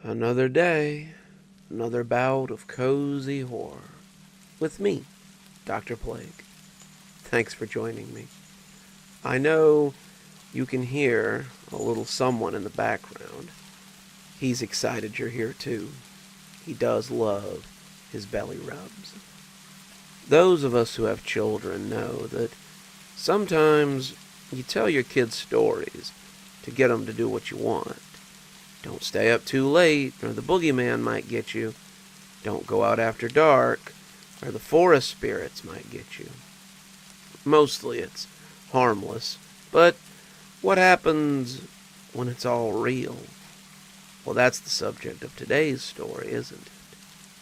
Another day, another bout of cozy horror. With me, Dr. Plague. Thanks for joining me. I know you can hear a little someone in the background. He's excited you're here too. He does love his belly rubs. Those of us who have children know that sometimes you tell your kids stories to get them to do what you want. Don't stay up too late, or the boogeyman might get you. Don't go out after dark, or the forest spirits might get you. Mostly it's harmless, but what happens when it's all real? Well, that's the subject of today's story, isn't it?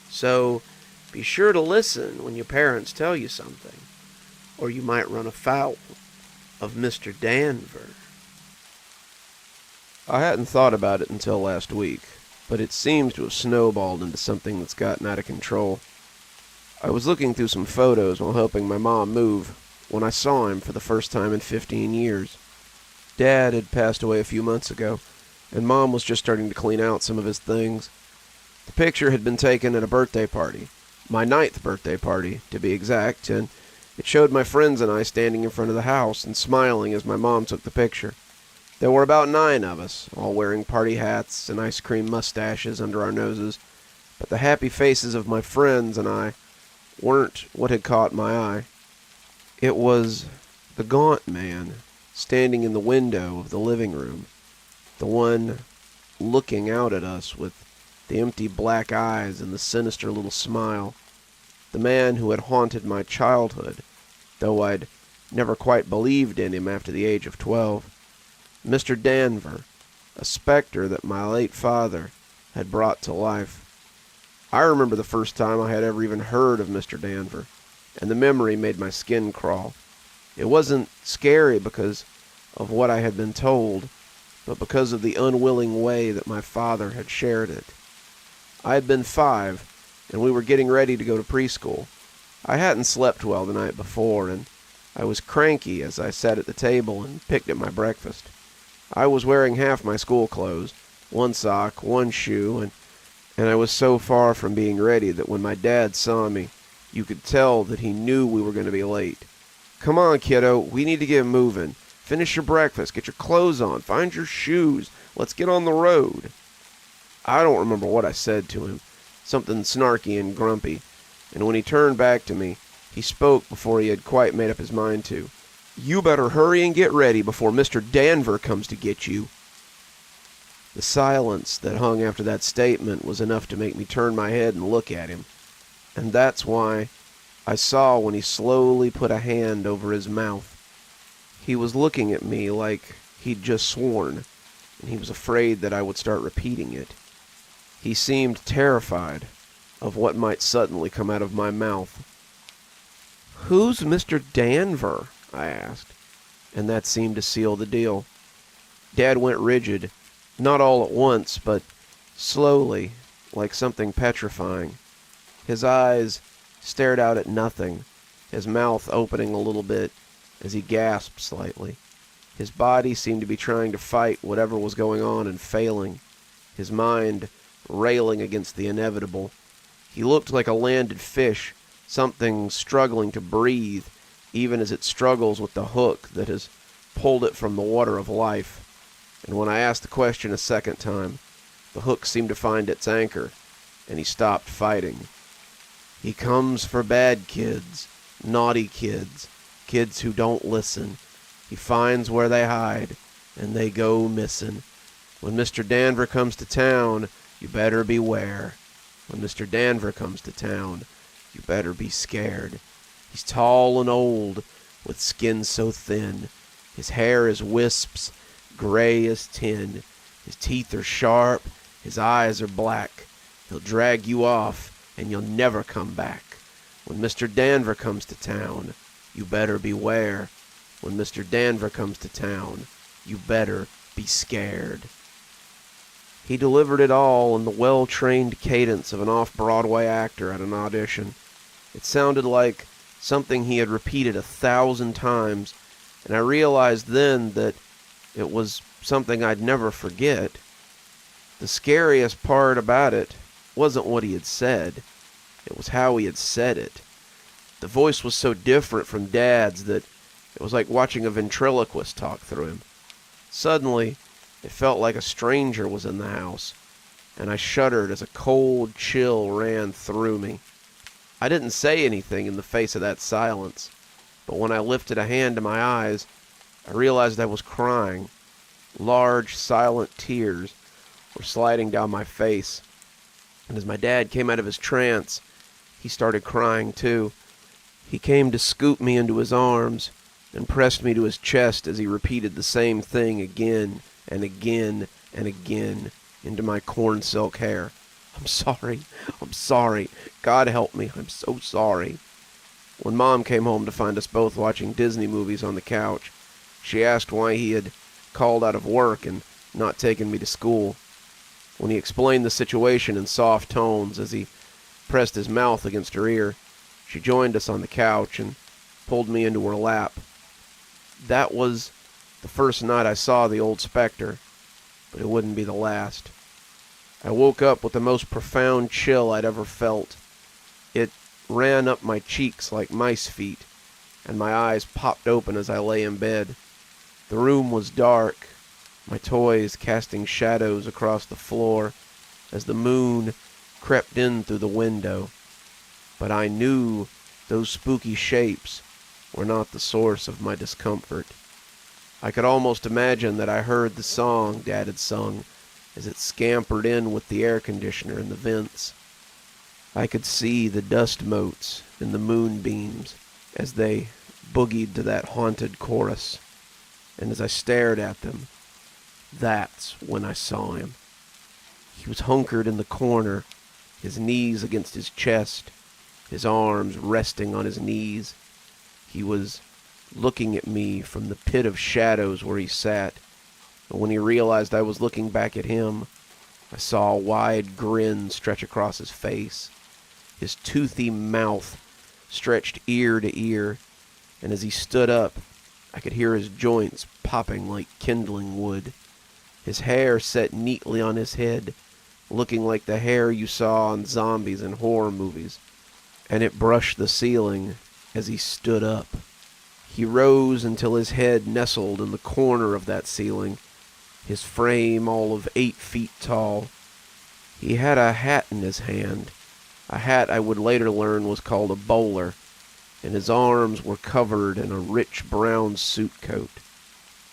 So be sure to listen when your parents tell you something, or you might run afoul of Mr. Danver. I hadn't thought about it until last week, but it seems to have snowballed into something that's gotten out of control. I was looking through some photos while helping my mom move when I saw him for the first time in 15 years. Dad had passed away a few months ago, and Mom was just starting to clean out some of his things. The picture had been taken at a birthday party, my 9th birthday party, to be exact, and it showed my friends and I standing in front of the house and smiling as my mom took the picture. There were about 9 of us, all wearing party hats and ice cream mustaches under our noses, but the happy faces of my friends and I weren't what had caught my eye. It was the gaunt man standing in the window of the living room, the one looking out at us with the empty black eyes and the sinister little smile, the man who had haunted my childhood, though I'd never quite believed in him after the age of 12. Mr. Danver, a specter that my late father had brought to life. I remember the first time I had ever even heard of Mr. Danver, and the memory made my skin crawl. It wasn't scary because of what I had been told, but because of the unwilling way that my father had shared it. I had been 5, and we were getting ready to go to preschool. I hadn't slept well the night before, and I was cranky as I sat at the table and picked at my breakfast. I was wearing half my school clothes, 1 sock, 1 shoe, and I was so far from being ready that when my dad saw me, you could tell that he knew we were going to be late. "Come on, kiddo, we need to get moving. Finish your breakfast, get your clothes on, find your shoes, let's get on the road." I don't remember what I said to him, something snarky and grumpy, and when he turned back to me, he spoke before he had quite made up his mind to. "You better hurry and get ready before Mr. Danver comes to get you." The silence that hung after that statement was enough to make me turn my head and look at him. And that's why I saw when he slowly put a hand over his mouth. He was looking at me like he'd just sworn, and he was afraid that I would start repeating it. He seemed terrified of what might suddenly come out of my mouth. "Who's Mr. Danver?" I asked, and that seemed to seal the deal. Dad went rigid, not all at once, but slowly, like something petrifying. His eyes stared out at nothing, his mouth opening a little bit as he gasped slightly. His body seemed to be trying to fight whatever was going on and failing, his mind railing against the inevitable. He looked like a landed fish, something struggling to breathe, even as it struggles with the hook that has pulled it from the water of life. And when I asked the question a second time, the hook seemed to find its anchor, and he stopped fighting. "He comes for bad kids, naughty kids, kids who don't listen. He finds where they hide, and they go missing. When Mr. Danver comes to town, you better beware. When Mr. Danver comes to town, you better be scared. He's tall and old, with skin so thin. His hair is wisps, gray as tin. His teeth are sharp, his eyes are black. He'll drag you off, and you'll never come back. When Mr. Danver comes to town, you better beware. When Mr. Danver comes to town, you better be scared." He delivered it all in the well-trained cadence of an off-Broadway actor at an audition. It sounded like something he had repeated 1,000 times, and I realized then that it was something I'd never forget. The scariest part about it wasn't what he had said. It was how he had said it. The voice was so different from Dad's that it was like watching a ventriloquist talk through him. Suddenly, it felt like a stranger was in the house, and I shuddered as a cold chill ran through me. I didn't say anything in the face of that silence, but when I lifted a hand to my eyes, I realized I was crying. Large, silent tears were sliding down my face, and as my dad came out of his trance, he started crying too. He came to scoop me into his arms and pressed me to his chest as he repeated the same thing again and again and again into my corn silk hair. I'm sorry. God help me, I'm so sorry. When Mom came home to find us both watching Disney movies on the couch, she asked why he had called out of work and not taken me to school. When he explained the situation in soft tones as he pressed his mouth against her ear, she joined us on the couch and pulled me into her lap. That was the first night I saw the old specter, but it wouldn't be the last. I woke up with the most profound chill I'd ever felt. It ran up my cheeks like mice feet, and my eyes popped open as I lay in bed. The room was dark, my toys casting shadows across the floor as the moon crept in through the window. But I knew those spooky shapes were not the source of my discomfort. I could almost imagine that I heard the song Dad had sung as it scampered in with the air conditioner in the vents. I could see the dust motes in the moonbeams as they boogied to that haunted chorus. And as I stared at them, that's when I saw him. He was hunkered in the corner, his knees against his chest, his arms resting on his knees. He was looking at me from the pit of shadows where he sat, and when he realized I was looking back at him, I saw a wide grin stretch across his face. His toothy mouth stretched ear to ear, and as he stood up, I could hear his joints popping like kindling wood. His hair set neatly on his head, looking like the hair you saw on zombies in horror movies, and it brushed the ceiling as he stood up. He rose until his head nestled in the corner of that ceiling, his frame all of 8 feet tall. He had a hat in his hand, a hat I would later learn was called a bowler, and his arms were covered in a rich brown suit coat.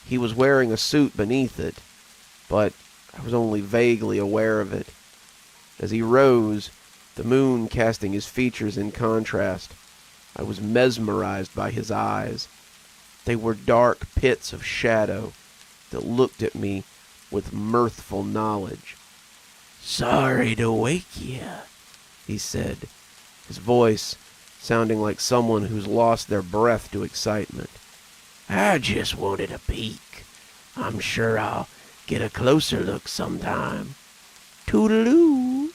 He was wearing a suit beneath it, but I was only vaguely aware of it. As he rose, the moon casting his features in contrast, I was mesmerized by his eyes. They were dark pits of shadow that looked at me with mirthful knowledge. "Sorry to wake you," he said, his voice sounding like someone who's lost their breath to excitement. "I just wanted a peek. I'm sure I'll get a closer look sometime. Toodaloo."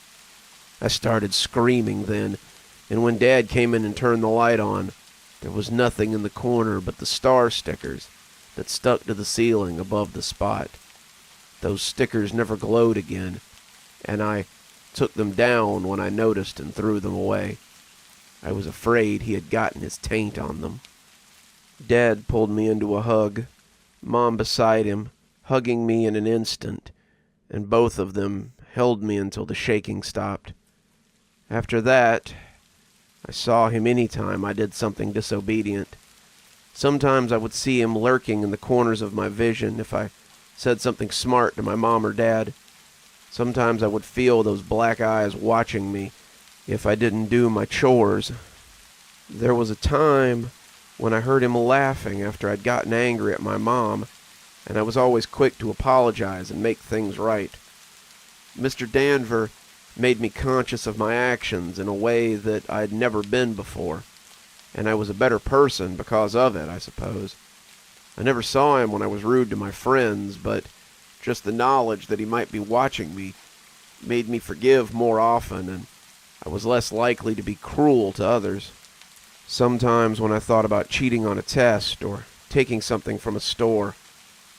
I started screaming then, and when Dad came in and turned the light on, there was nothing in the corner but the star stickers that stuck to the ceiling above the spot. Those stickers never glowed again, and I took them down when I noticed and threw them away. I was afraid he had gotten his taint on them. Dad pulled me into a hug, Mom beside him, hugging me in an instant, and both of them held me until the shaking stopped. After that, I saw him any time I did something disobedient. Sometimes I would see him lurking in the corners of my vision if I said something smart to my mom or dad. Sometimes I would feel those black eyes watching me if I didn't do my chores. There was a time when I heard him laughing after I'd gotten angry at my mom, and I was always quick to apologize and make things right. Mr. Danver made me conscious of my actions in a way that I'd never been before, and I was a better person because of it, I suppose. I never saw him when I was rude to my friends, but just the knowledge that he might be watching me made me forgive more often, and I was less likely to be cruel to others. Sometimes when I thought about cheating on a test or taking something from a store,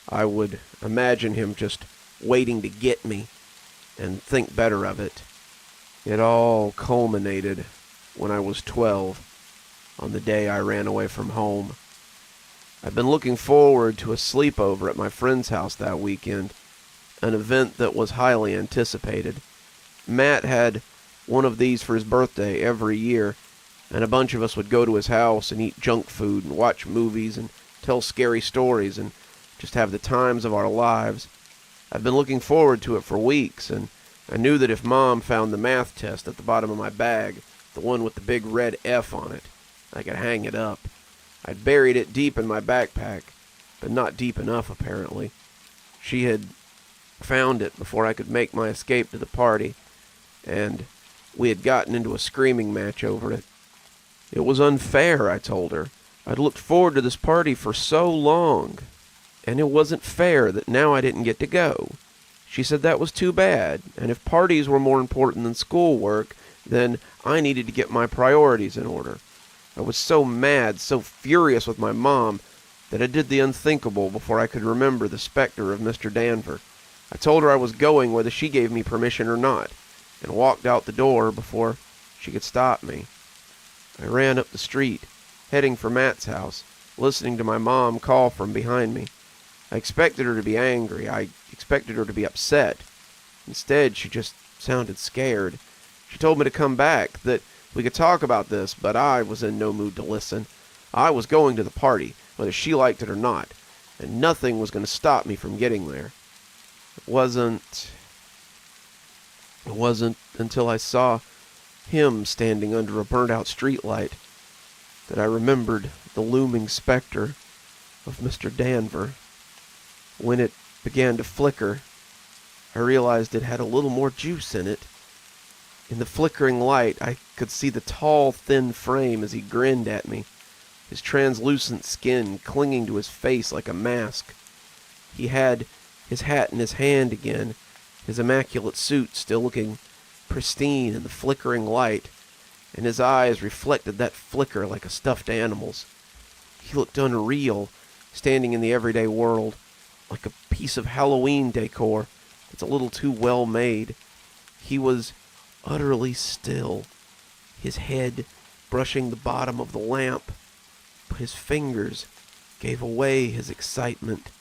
I would imagine him just waiting to get me, and think better of it. It all culminated when I was 12, on the day I ran away from home. I'd been looking forward to a sleepover at my friend's house that weekend, an event that was highly anticipated. Matt had one of these for his birthday every year, and a bunch of us would go to his house and eat junk food and watch movies and tell scary stories and just have the times of our lives. I've been looking forward to it for weeks, and I knew that if Mom found the math test at the bottom of my bag, the one with the big red F on it, I could hang it up. I'd buried it deep in my backpack, but not deep enough, apparently. She had found it before I could make my escape to the party, and we had gotten into a screaming match over it. It was unfair, I told her. I'd looked forward to this party for so long, and it wasn't fair that now I didn't get to go. She said that was too bad, and if parties were more important than schoolwork, then I needed to get my priorities in order. I was so mad, so furious with my mom, that I did the unthinkable before I could remember the specter of Mr. Danver. I told her I was going whether she gave me permission or not, and walked out the door before she could stop me. I ran up the street, heading for Matt's house, listening to my mom call from behind me. I expected her to be angry. I expected her to be upset. Instead, she just sounded scared. She told me to come back, that we could talk about this, but I was in no mood to listen. I was going to the party, whether she liked it or not, and nothing was going to stop me from getting there. It wasn't until I saw him standing under a burnt-out streetlight that I remembered the looming specter of Mr. Danver. When it began to flicker, I realized it had a little more juice in it. In the flickering light, I could see the tall, thin frame as he grinned at me, his translucent skin clinging to his face like a mask. He had his hat in his hand again, his immaculate suit still looking pristine in the flickering light, and his eyes reflected that flicker like a stuffed animal's. He looked unreal, standing in the everyday world, like a piece of Halloween decor that's a little too well made. He was utterly still, his head brushing the bottom of the lamp, but his fingers gave away his excitement.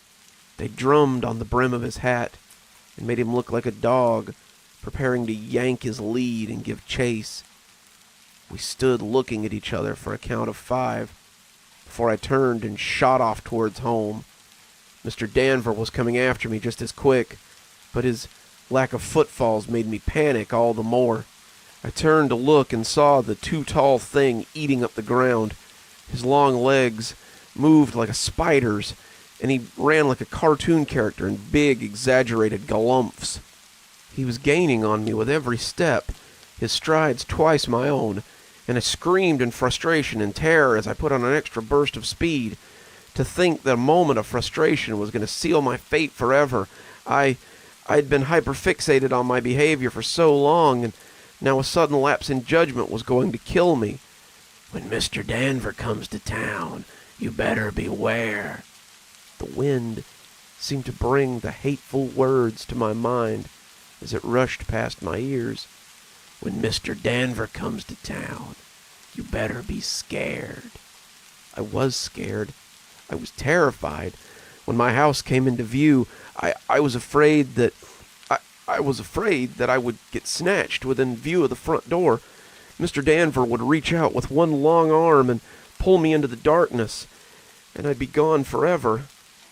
They drummed on the brim of his hat and made him look like a dog preparing to yank his lead and give chase. We stood looking at each other for a count of 5 before I turned and shot off towards home. Mr. Danver was coming after me just as quick, but his lack of footfalls made me panic all the more. I turned to look and saw the too-tall thing eating up the ground. His long legs moved like a spider's, and he ran like a cartoon character in big, exaggerated galumphs. He was gaining on me with every step, his strides twice my own, and I screamed in frustration and terror as I put on an extra burst of speed. To think that a moment of frustration was going to seal my fate forever. I'd been hyperfixated on my behavior for so long, and now a sudden lapse in judgment was going to kill me. When Mr. Danver comes to town, you better beware. The wind seemed to bring the hateful words to my mind as it rushed past my ears. When Mr. Danver comes to town, you better be scared. I was scared. I was terrified. When my house came into view, I was afraid that I would get snatched within view of the front door. Mr. Danver would reach out with one long arm and pull me into the darkness, and I'd be gone forever.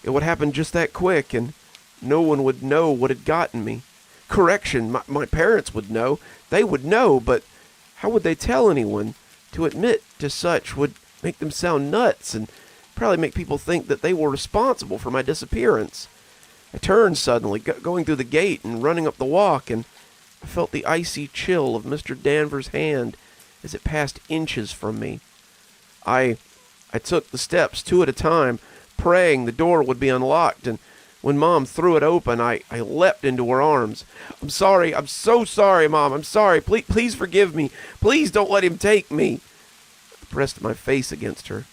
It would happen just that quick, and no one would know what had gotten me. Correction, my parents would know. They would know, but how would they tell anyone? To admit to such would make them sound nuts and probably make people think that they were responsible for my disappearance. I turned suddenly, going through the gate and running up the walk, and I felt the icy chill of Mr. Danver's hand as it passed inches from me. I took the steps 2 at a time, praying the door would be unlocked, and when Mom threw it open, I leapt into her arms. I'm sorry. I'm so sorry, Mom. I'm sorry. Please forgive me. Please don't let him take me. I pressed my face against her,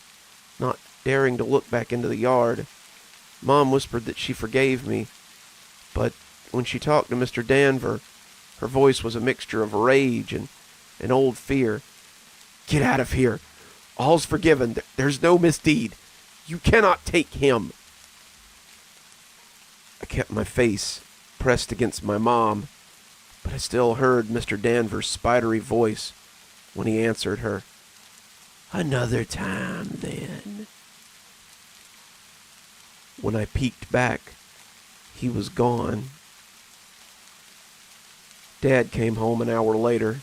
not daring to look back into the yard. Mom whispered that she forgave me, but when she talked to Mr. Danver, Her voice was a mixture of rage and an old fear. "Get out of here. All's forgiven. There's no misdeed. You cannot take him." I kept my face pressed against my mom, but I still heard Mr. Danver's spidery voice when he answered her. "Another time, then." When I peeked back, he was gone. Dad came home an hour later,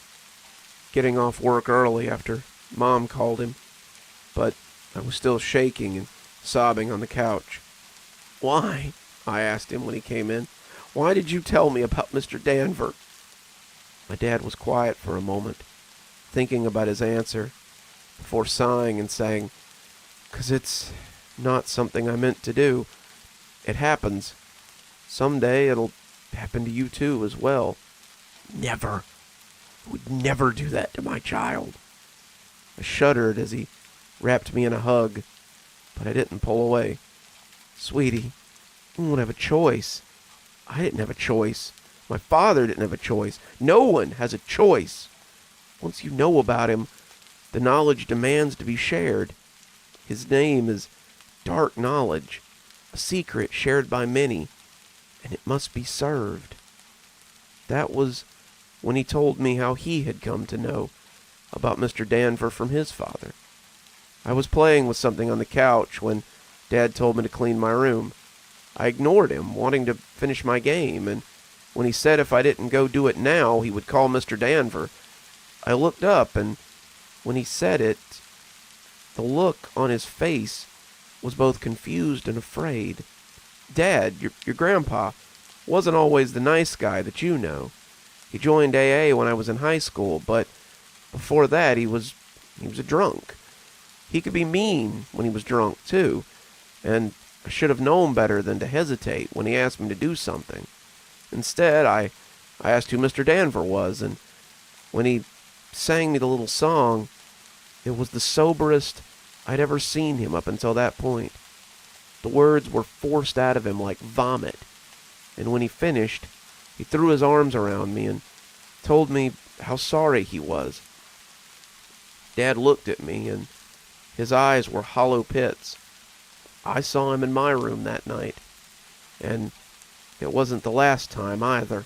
getting off work early after Mom called him, but I was still shaking and sobbing on the couch. "Why?" I asked him when he came in. "Why did you tell me about Mr. Danver?" My dad was quiet for a moment, thinking about his answer, before sighing and saying, "'Cause it's not something I meant to do. It happens. Someday it'll happen to you too as well." "Never. I would never do that to my child." I shuddered as he wrapped me in a hug, but I didn't pull away. "Sweetie, you won't have a choice. I didn't have a choice. My father didn't have a choice. No one has a choice. Once you know about him, the knowledge demands to be shared. His name is dark knowledge, a secret shared by many, and it must be served." That was when he told me how he had come to know about Mr. Danver from his father. I was playing with something on the couch when Dad told me to clean my room. I ignored him, wanting to finish my game, and when he said if I didn't go do it now, he would call Mr. Danver, I looked up, and when he said it, the look on his face was both confused and afraid. "Dad, your grandpa wasn't always the nice guy that you know. He joined AA when I was in high school, but before that he was a drunk. He could be mean when he was drunk, too, and I should have known better than to hesitate when he asked me to do something. Instead, I asked who Mr. Danver was, and when he sang me the little song, it was the soberest I'd ever seen him up until that point. The words were forced out of him like vomit, and when he finished, he threw his arms around me and told me how sorry he was. Dad looked at me, and his eyes were hollow pits. I saw him in my room that night, and it wasn't the last time either.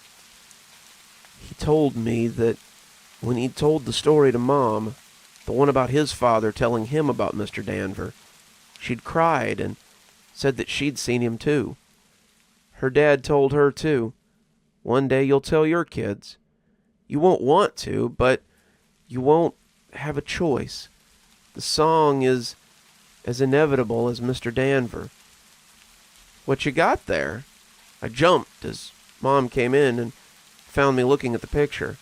He told me that when he'd told the story to Mom, the one about his father telling him about Mr. Danver, she'd cried and said that she'd seen him too. Her dad told her too, "One day you'll tell your kids. You won't want to, but you won't have a choice. The song is as inevitable as Mr. Danver." "What you got there?" I jumped as Mom came in and found me looking at the picture.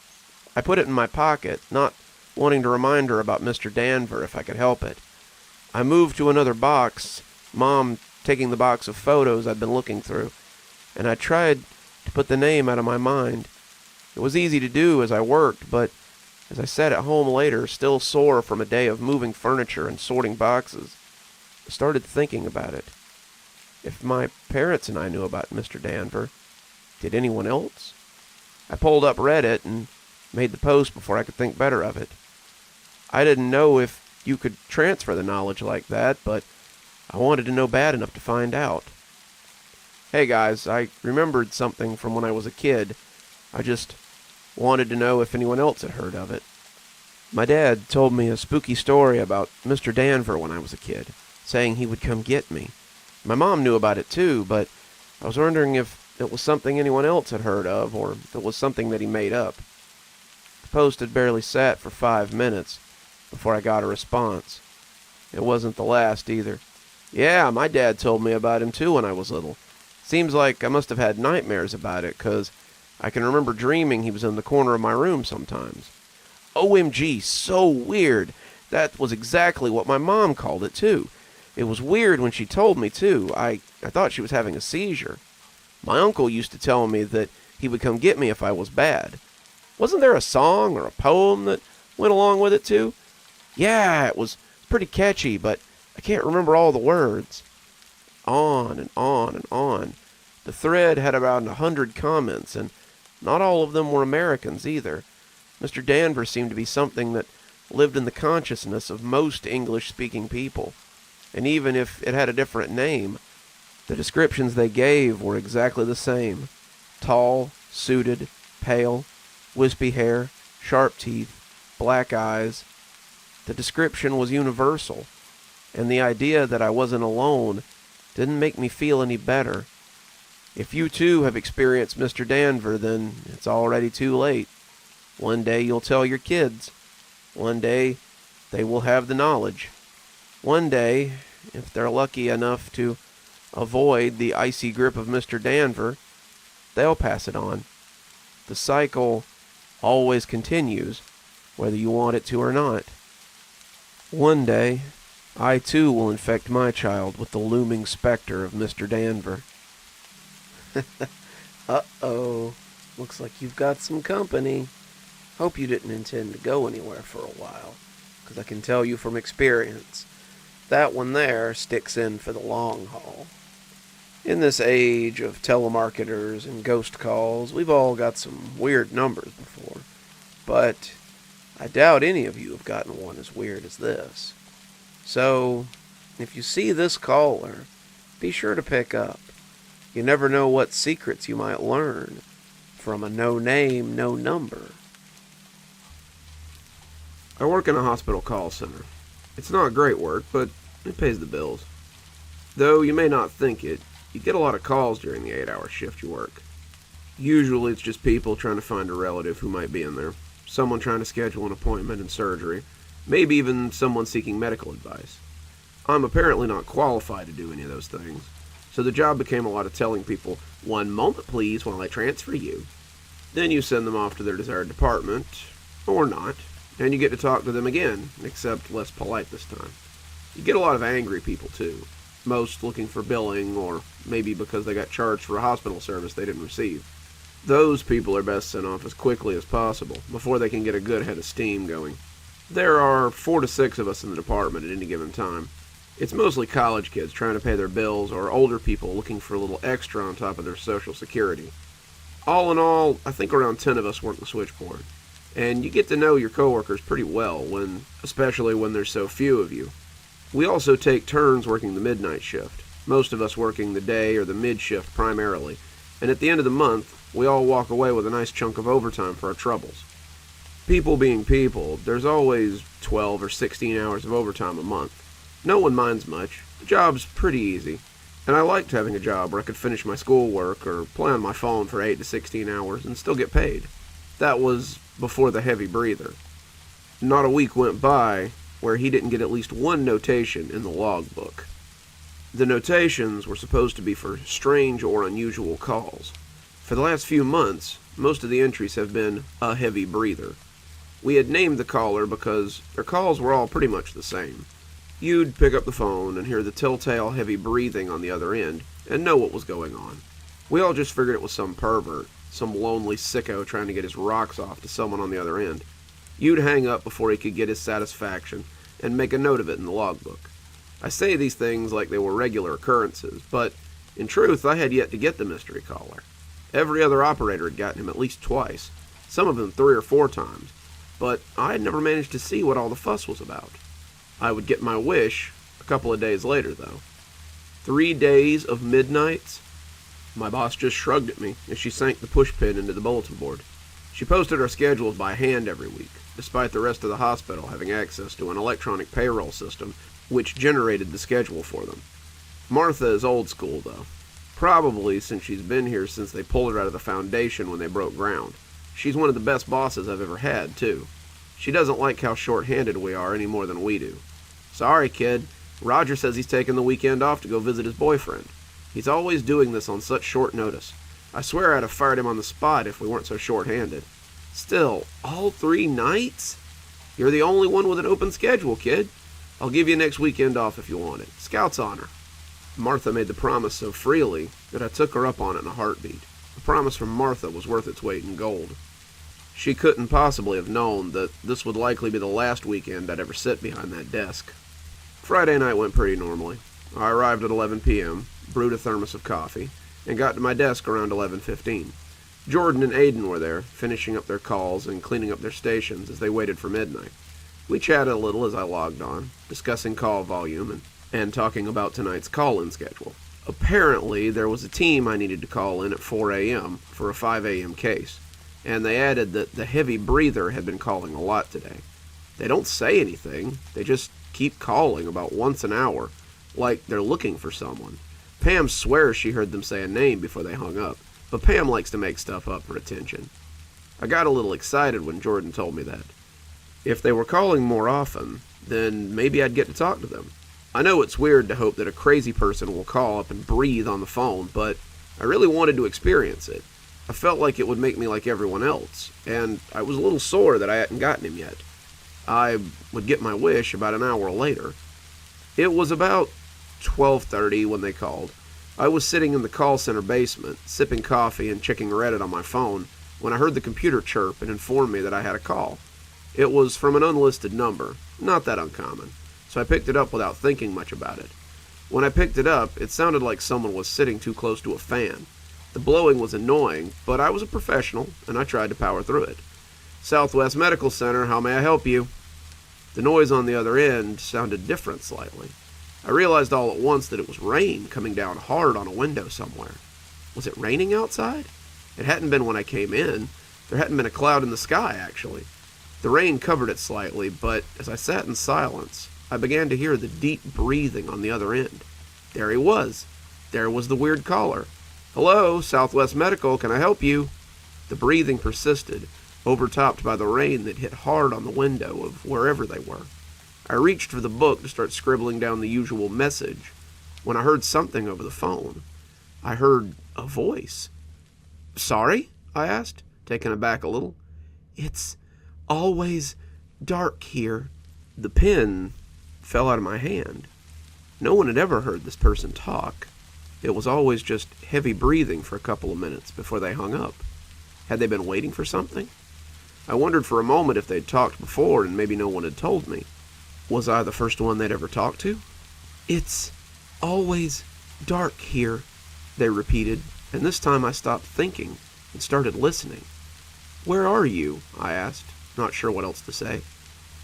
I put it in my pocket, not wanting to remind her about Mr. Danver if I could help it. I moved to another box, Mom taking the box of photos I'd been looking through, and I tried to put the name out of my mind. It was easy to do as I worked, but as I sat at home later, still sore from a day of moving furniture and sorting boxes, I started thinking about it. If my parents and I knew about Mr. Danver, did anyone else? I pulled up Reddit and made the post before I could think better of it. I didn't know if you could transfer the knowledge like that, but I wanted to know bad enough to find out. Hey guys, I remembered something from when I was a kid. I just wanted to know if anyone else had heard of it. My dad told me a spooky story about Mr. Danver when I was a kid, saying he would come get me. My mom knew about it too, but I was wondering if it was something anyone else had heard of, or if it was something that he made up. The post had barely sat for 5 minutes before I got a response. It wasn't the last either. "Yeah, my dad told me about him too when I was little. Seems like I must have had nightmares about it, 'cause I can remember dreaming he was in the corner of my room sometimes. OMG, so weird. That was exactly what my mom called it too. It was weird when she told me too. I thought she was having a seizure. My uncle used to tell me that he would come get me if I was bad. Wasn't there a song or a poem that went along with it too? Yeah, it was pretty catchy, but I can't remember all the words." On and on and on. The thread had about 100 comments, and Not all of them were Americans either. Mr. Danver seemed to be something that lived in the consciousness of most English-speaking people. And even if it had a different name, the descriptions they gave were exactly the same. Tall, suited, pale, wispy hair, sharp teeth, black eyes. The description was universal, and the idea that I wasn't alone didn't make me feel any better. If you too have experienced Mr. Danver, then it's already too late. One day you'll tell your kids. One day they will have the knowledge. One day, if they're lucky enough to avoid the icy grip of Mr. Danver, they'll pass it on. The cycle always continues, whether you want it to or not. One day, I too will infect my child with the looming specter of Mr. Danver. Uh-oh. Looks like you've got some company. Hope you didn't intend to go anywhere for a while, because I can tell you from experience, that one there sticks in for the long haul. In this age of telemarketers and ghost calls, we've all got some weird numbers before, but I doubt any of you have gotten one as weird as this. So, if you see this caller, be sure to pick up. You never know what secrets you might learn from a no-name, no-number. I work in a hospital call center. It's not great work, but it pays the bills. Though you may not think it, you get a lot of calls during the 8-hour shift you work. Usually it's just people trying to find a relative who might be in there, someone trying to schedule an appointment in surgery, maybe even someone seeking medical advice. I'm apparently not qualified to do any of those things, so the job became a lot of telling people, "One moment please while I transfer you." Then you send them off to their desired department, or not, and you get to talk to them again, except less polite this time. You get a lot of angry people too, most looking for billing, or maybe because they got charged for a hospital service they didn't receive. Those people are best sent off as quickly as possible, before they can get a good head of steam going. There are 4 to 6 of us in the department at any given time. It's mostly college kids trying to pay their bills, or older people looking for a little extra on top of their Social Security. All in all, I think around 10 of us work the switchboard. And you get to know your coworkers pretty well, especially when there's so few of you. We also take turns working the midnight shift, most of us working the day or the mid shift primarily, and at the end of the month, we all walk away with a nice chunk of overtime for our troubles. People being people, there's always 12 or 16 hours of overtime a month. No one minds much. The job's pretty easy, and I liked having a job where I could finish my schoolwork or play on my phone for 8 to 16 hours and still get paid. That was before the heavy breather. Not a week went by where he didn't get at least one notation in the logbook. The notations were supposed to be for strange or unusual calls. For the last few months, most of the entries have been a heavy breather. We had named the caller because their calls were all pretty much the same. You'd pick up the phone and hear the telltale heavy breathing on the other end and know what was going on. We all just figured it was some pervert, some lonely sicko trying to get his rocks off to someone on the other end. You'd hang up before he could get his satisfaction and make a note of it in the logbook. I say these things like they were regular occurrences, but in truth I had yet to get the mystery caller. Every other operator had gotten him at least twice, some of them 3 or 4 times, but I had never managed to see what all the fuss was about. I would get my wish a couple of days later, though. 3 days of midnights? My boss just shrugged at me as she sank the pushpin into the bulletin board. She posted our schedules by hand every week, despite the rest of the hospital having access to an electronic payroll system which generated the schedule for them. Martha is old school, though. Probably since she's been here since they pulled her out of the foundation when they broke ground. She's one of the best bosses I've ever had, too. She doesn't like how short-handed we are any more than we do. "Sorry, kid. Roger says he's taking the weekend off to go visit his boyfriend. He's always doing this on such short notice. I swear I'd have fired him on the spot if we weren't so short-handed. Still, all 3 nights? You're the only one with an open schedule, kid. I'll give you next weekend off if you want it. Scout's honor." Martha made the promise so freely that I took her up on it in a heartbeat. The promise from Martha was worth its weight in gold. She couldn't possibly have known that this would likely be the last weekend I'd ever sit behind that desk. Friday night went pretty normally. I arrived at 11 p.m., brewed a thermos of coffee, and got to my desk around 11:15. Jordan and Aiden were there, finishing up their calls and cleaning up their stations as they waited for midnight. We chatted a little as I logged on, discussing call volume and talking about tonight's call-in schedule. Apparently, there was a team I needed to call in at 4 a.m. for a 5 a.m. case, and they added that the heavy breather had been calling a lot today. They don't say anything, they just keep calling about once an hour, like they're looking for someone. Pam swears she heard them say a name before they hung up, but Pam likes to make stuff up for attention. I got a little excited when Jordan told me that. If they were calling more often, then maybe I'd get to talk to them. I know it's weird to hope that a crazy person will call up and breathe on the phone, but I really wanted to experience it. I felt like it would make me like everyone else, and I was a little sore that I hadn't gotten him yet. I would get my wish about an hour later. It was about 12:30 when they called. I was sitting in the call center basement, sipping coffee and checking Reddit on my phone, when I heard the computer chirp and inform me that I had a call. It was from an unlisted number, not that uncommon, so I picked it up without thinking much about it. When I picked it up, it sounded like someone was sitting too close to a fan. The blowing was annoying, but I was a professional, and I tried to power through it. Southwest Medical Center, how may I help you? The noise on the other end sounded different slightly. I realized all at once that it was rain coming down hard on a window somewhere. Was it raining outside? It hadn't been when I came in. There hadn't been a cloud in the sky, actually. The rain covered it slightly, but as I sat in silence, I began to hear the deep breathing on the other end. There he was. There was the weird caller. Hello, Southwest Medical, can I help you? The breathing persisted, overtopped by the rain that hit hard on the window of wherever they were. I reached for the book to start scribbling down the usual message when I heard something over the phone. I heard a voice. Sorry? I asked, taken aback a little. It's always dark here. The pen fell out of my hand. No one had ever heard this person talk. It was always just heavy breathing for a couple of minutes before they hung up. Had they been waiting for something? I wondered for a moment if they'd talked before and maybe no one had told me. Was I the first one they'd ever talked to? It's always dark here, they repeated, and this time I stopped thinking and started listening. Where are you? I asked, not sure what else to say.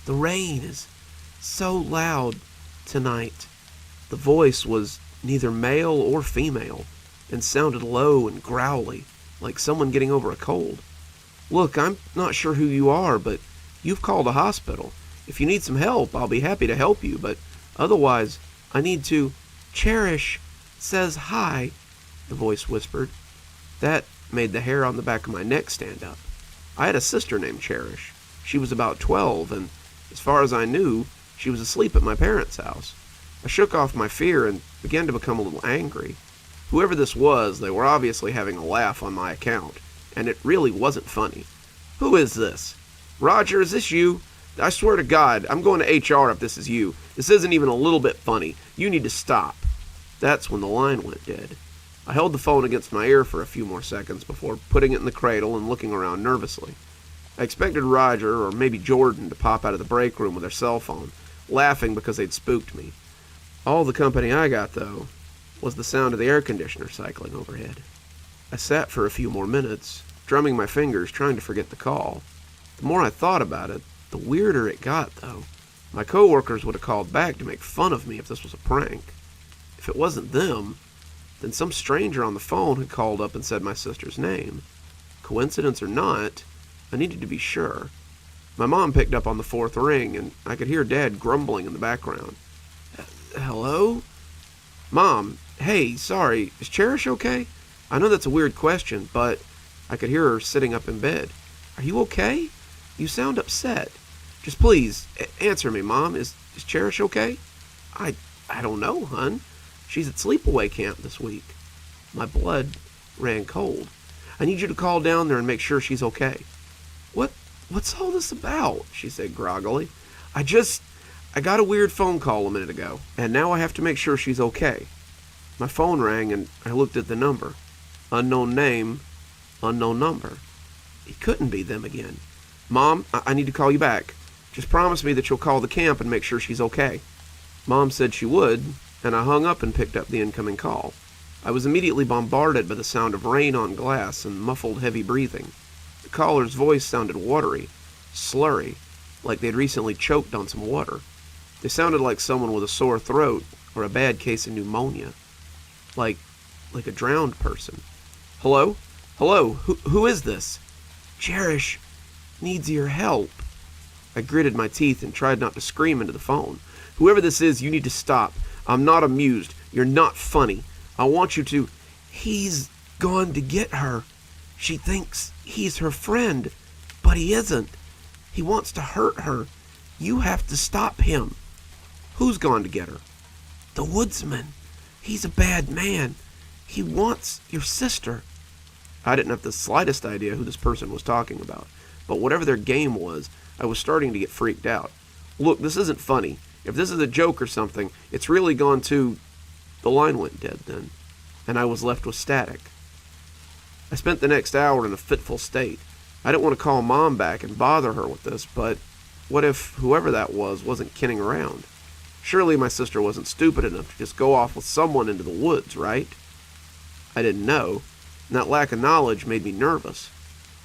The rain is so loud tonight. The voice was neither male or female and sounded low and growly, like someone getting over a cold. Look, I'm not sure who you are, but you've called a hospital. If you need some help, I'll be happy to help you, but otherwise, I need to... Cherish says hi, the voice whispered. That made the hair on the back of my neck stand up. I had a sister named Cherish. She was about 12, and as far as I knew, she was asleep at my parents' house. I shook off my fear and began to become a little angry. Whoever this was, they were obviously having a laugh on my account, and it really wasn't funny. Who is this? Roger, is this you? I swear to God, I'm going to HR if this is you. This isn't even a little bit funny. You need to stop. That's when the line went dead. I held the phone against my ear for a few more seconds before putting it in the cradle and looking around nervously. I expected Roger, or maybe Jordan, to pop out of the break room with their cell phone, laughing because they'd spooked me. All the company I got, though, was the sound of the air conditioner cycling overhead. I sat for a few more minutes, drumming my fingers, trying to forget the call. The more I thought about it, the weirder it got, though. My coworkers would have called back to make fun of me if this was a prank. If it wasn't them, then some stranger on the phone had called up and said my sister's name. Coincidence or not, I needed to be sure. My mom picked up on the fourth ring, and I could hear Dad grumbling in the background. Hello? Mom, hey, sorry, is Cherish okay? I know that's a weird question, but I could hear her sitting up in bed. Are you okay? You sound upset. Just please, answer me, Mom. Is Cherish okay? I don't know, hun. She's at sleepaway camp this week. My blood ran cold. I need you to call down there and make sure she's okay. What's all this about? She said groggily. I got a weird phone call a minute ago, and now I have to make sure she's okay. My phone rang, and I looked at the number. Unknown name, unknown number. It couldn't be them again. Mom, I need to call you back. Just promise me that you'll call the camp and make sure she's okay. Mom said she would, and I hung up and picked up the incoming call. I was immediately bombarded by the sound of rain on glass and muffled heavy breathing. The caller's voice sounded watery, slurry, like they'd recently choked on some water. They sounded like someone with a sore throat or a bad case of pneumonia. Like a drowned person. Hello? Hello? Who is this? Cherish needs your help. I gritted my teeth and tried not to scream into the phone. Whoever this is, you need to stop. I'm not amused. You're not funny. I want you to... He's gone to get her. She thinks he's her friend, but he isn't. He wants to hurt her. You have to stop him. Who's gone to get her? The woodsman. He's a bad man. He wants your sister. I didn't have the slightest idea who this person was talking about, but whatever their game was, I was starting to get freaked out. Look, this isn't funny. If this is a joke or something, it's really gone to... The line went dead then, and I was left with static. I spent the next hour in a fitful state. I didn't want to call Mom back and bother her with this, but what if whoever that was wasn't kidding around? Surely my sister wasn't stupid enough to just go off with someone into the woods, right? I didn't know, and that lack of knowledge made me nervous.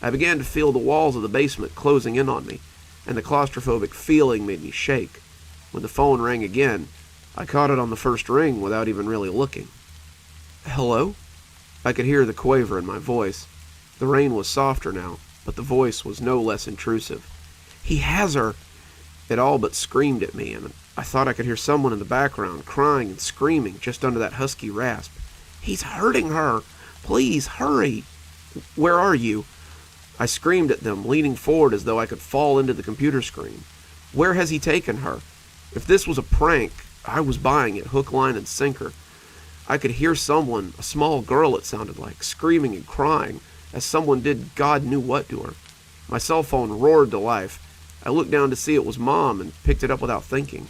I began to feel the walls of the basement closing in on me, and the claustrophobic feeling made me shake. When the phone rang again, I caught it on the first ring without even really looking. Hello? I could hear the quaver in my voice. The rain was softer now, but the voice was no less intrusive. He has her! It all but screamed at me, and I thought I could hear someone in the background crying and screaming just under that husky rasp. He's hurting her! Please, hurry! Where are you? I screamed at them, leaning forward as though I could fall into the computer screen. Where has he taken her? If this was a prank, I was buying it hook, line, and sinker. I could hear someone, a small girl it sounded like, screaming and crying, as someone did God knew what to her. My cell phone roared to life. I looked down to see it was Mom and picked it up without thinking.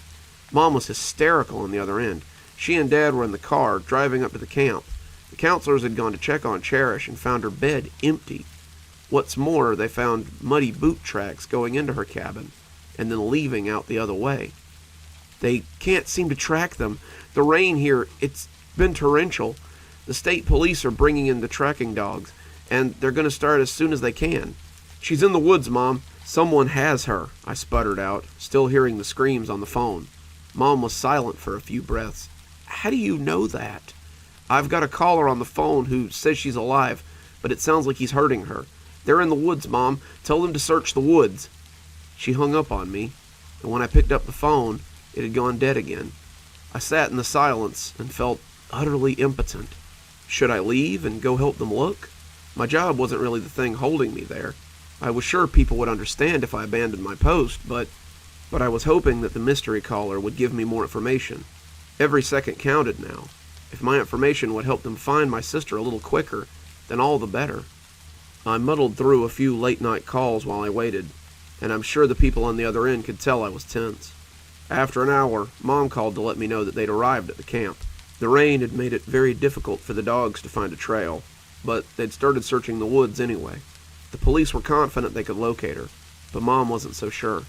Mom was hysterical on the other end. She and Dad were in the car, driving up to the camp. The counselors had gone to check on Cherish and found her bed empty. What's more, they found muddy boot tracks going into her cabin, and then leaving out the other way. They can't seem to track them. The rain here, it's been torrential. The state police are bringing in the tracking dogs, and they're going to start as soon as they can. She's in the woods, Mom. Someone has her, I sputtered out, still hearing the screams on the phone. Mom was silent for a few breaths. How do you know that? I've got a caller on the phone who says she's alive, but it sounds like he's hurting her. They're in the woods, Mom. Tell them to search the woods. She hung up on me, and when I picked up the phone, it had gone dead again. I sat in the silence and felt utterly impotent. Should I leave and go help them look? My job wasn't really the thing holding me there. I was sure people would understand if I abandoned my post, but I was hoping that the mystery caller would give me more information. Every second counted now. If my information would help them find my sister a little quicker, then all the better. I muddled through a few late-night calls while I waited, and I'm sure the people on the other end could tell I was tense. After an hour, Mom called to let me know that they'd arrived at the camp. The rain had made it very difficult for the dogs to find a trail, but they'd started searching the woods anyway. The police were confident they could locate her, but Mom wasn't so sure.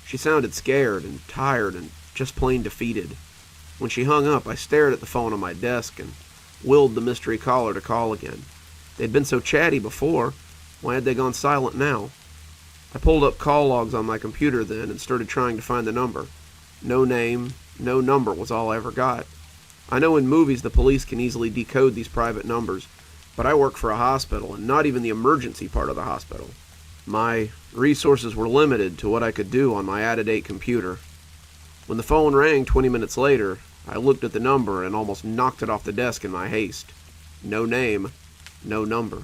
She sounded scared and tired and just plain defeated. When she hung up, I stared at the phone on my desk and willed the mystery caller to call again. They'd been so chatty before. Why had they gone silent now? I pulled up call logs on my computer then and started trying to find the number. No name, no number was all I ever got. I know in movies the police can easily decode these private numbers, but I work for a hospital and not even the emergency part of the hospital. My resources were limited to what I could do on my out-of-date computer. When the phone rang 20 minutes later, I looked at the number and almost knocked it off the desk in my haste. No name, no number.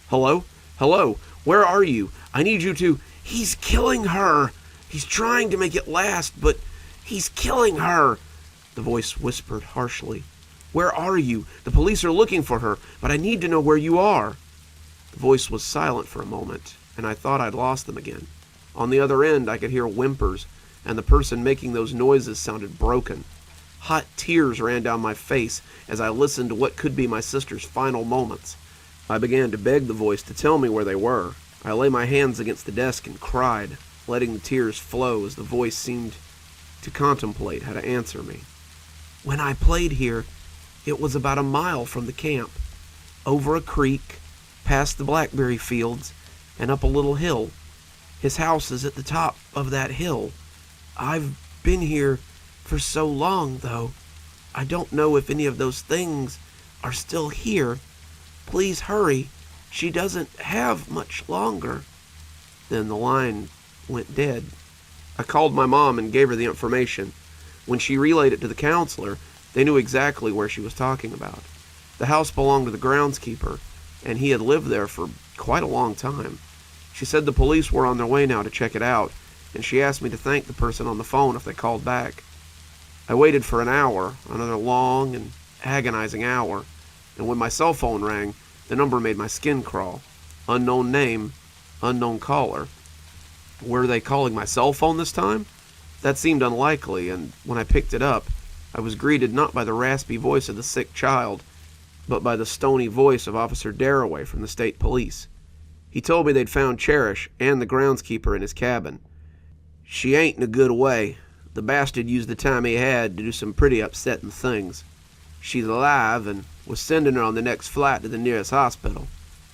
Hello? Hello? Where are you? I need you to... He's killing her! He's trying to make it last, but he's killing her! The voice whispered harshly. Where are you? The police are looking for her, but I need to know where you are. The voice was silent for a moment, and I thought I'd lost them again. On the other end, I could hear whimpers, and the person making those noises sounded broken. Hot tears ran down my face as I listened to what could be my sister's final moments. I began to beg the voice to tell me where they were. I lay my hands against the desk and cried, letting the tears flow as the voice seemed to contemplate how to answer me. When I played here, It was about a mile from the camp, over a creek, past the blackberry fields, and up a little hill. His house is at the top of that hill. I've been here for so long, though. I don't know if any of those things are still here. Please hurry. She doesn't have much longer." Then the line went dead. I called my mom and gave her the information. When she relayed it to the counselor, they knew exactly where she was talking about. The house belonged to the groundskeeper, and he had lived there for quite a long time. She said the police were on their way now to check it out, and she asked me to thank the person on the phone if they called back. I waited for an hour, another long and agonizing hour, and when my cell phone rang, the number made my skin crawl. Unknown name, unknown caller. Were they calling my cell phone this time? That seemed unlikely, and when I picked it up, I was greeted not by the raspy voice of the sick child, but by the stony voice of Officer Daraway from the state police. He told me they'd found Cherish and the groundskeeper in his cabin. "She ain't in a good way. The bastard used the time he had to do some pretty upsetting things. She's alive, and we're sending her on the next flight to the nearest hospital.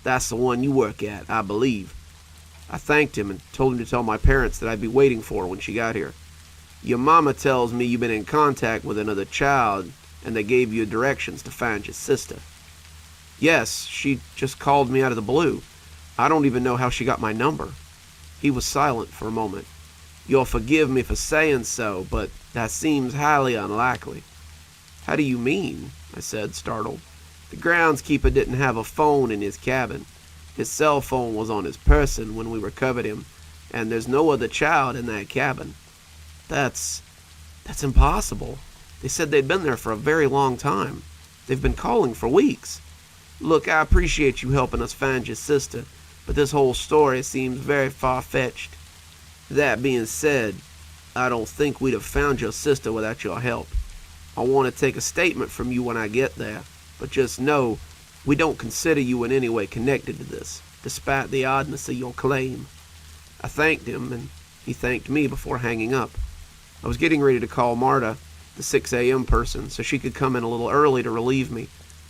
That's the one you work at, I believe." I thanked him and told him to tell my parents that I'd be waiting for her when she got here. "Your mama tells me you've been in contact with another child, and they gave you directions to find your sister." "Yes, she just called me out of the blue. I don't even know how she got my number." He was silent for a moment. "You'll forgive me for saying so, but that seems highly unlikely." "How do you mean?" I said, startled. "The groundskeeper didn't have a phone in his cabin. His cell phone was on his person when we recovered him, and there's no other child in that cabin." That's impossible. They said they'd been there for a very long time. They've been calling for weeks." "Look, I appreciate you helping us find your sister, but this whole story seems very far-fetched. That being said, I don't think we'd have found your sister without your help. I want to take a statement from you when I get there, but just know we don't consider you in any way connected to this, despite the oddness of your claim." I thanked him, and he thanked me before hanging up. I was getting ready to call Marta, the 6 a.m. person, so she could come in a little early to relieve me,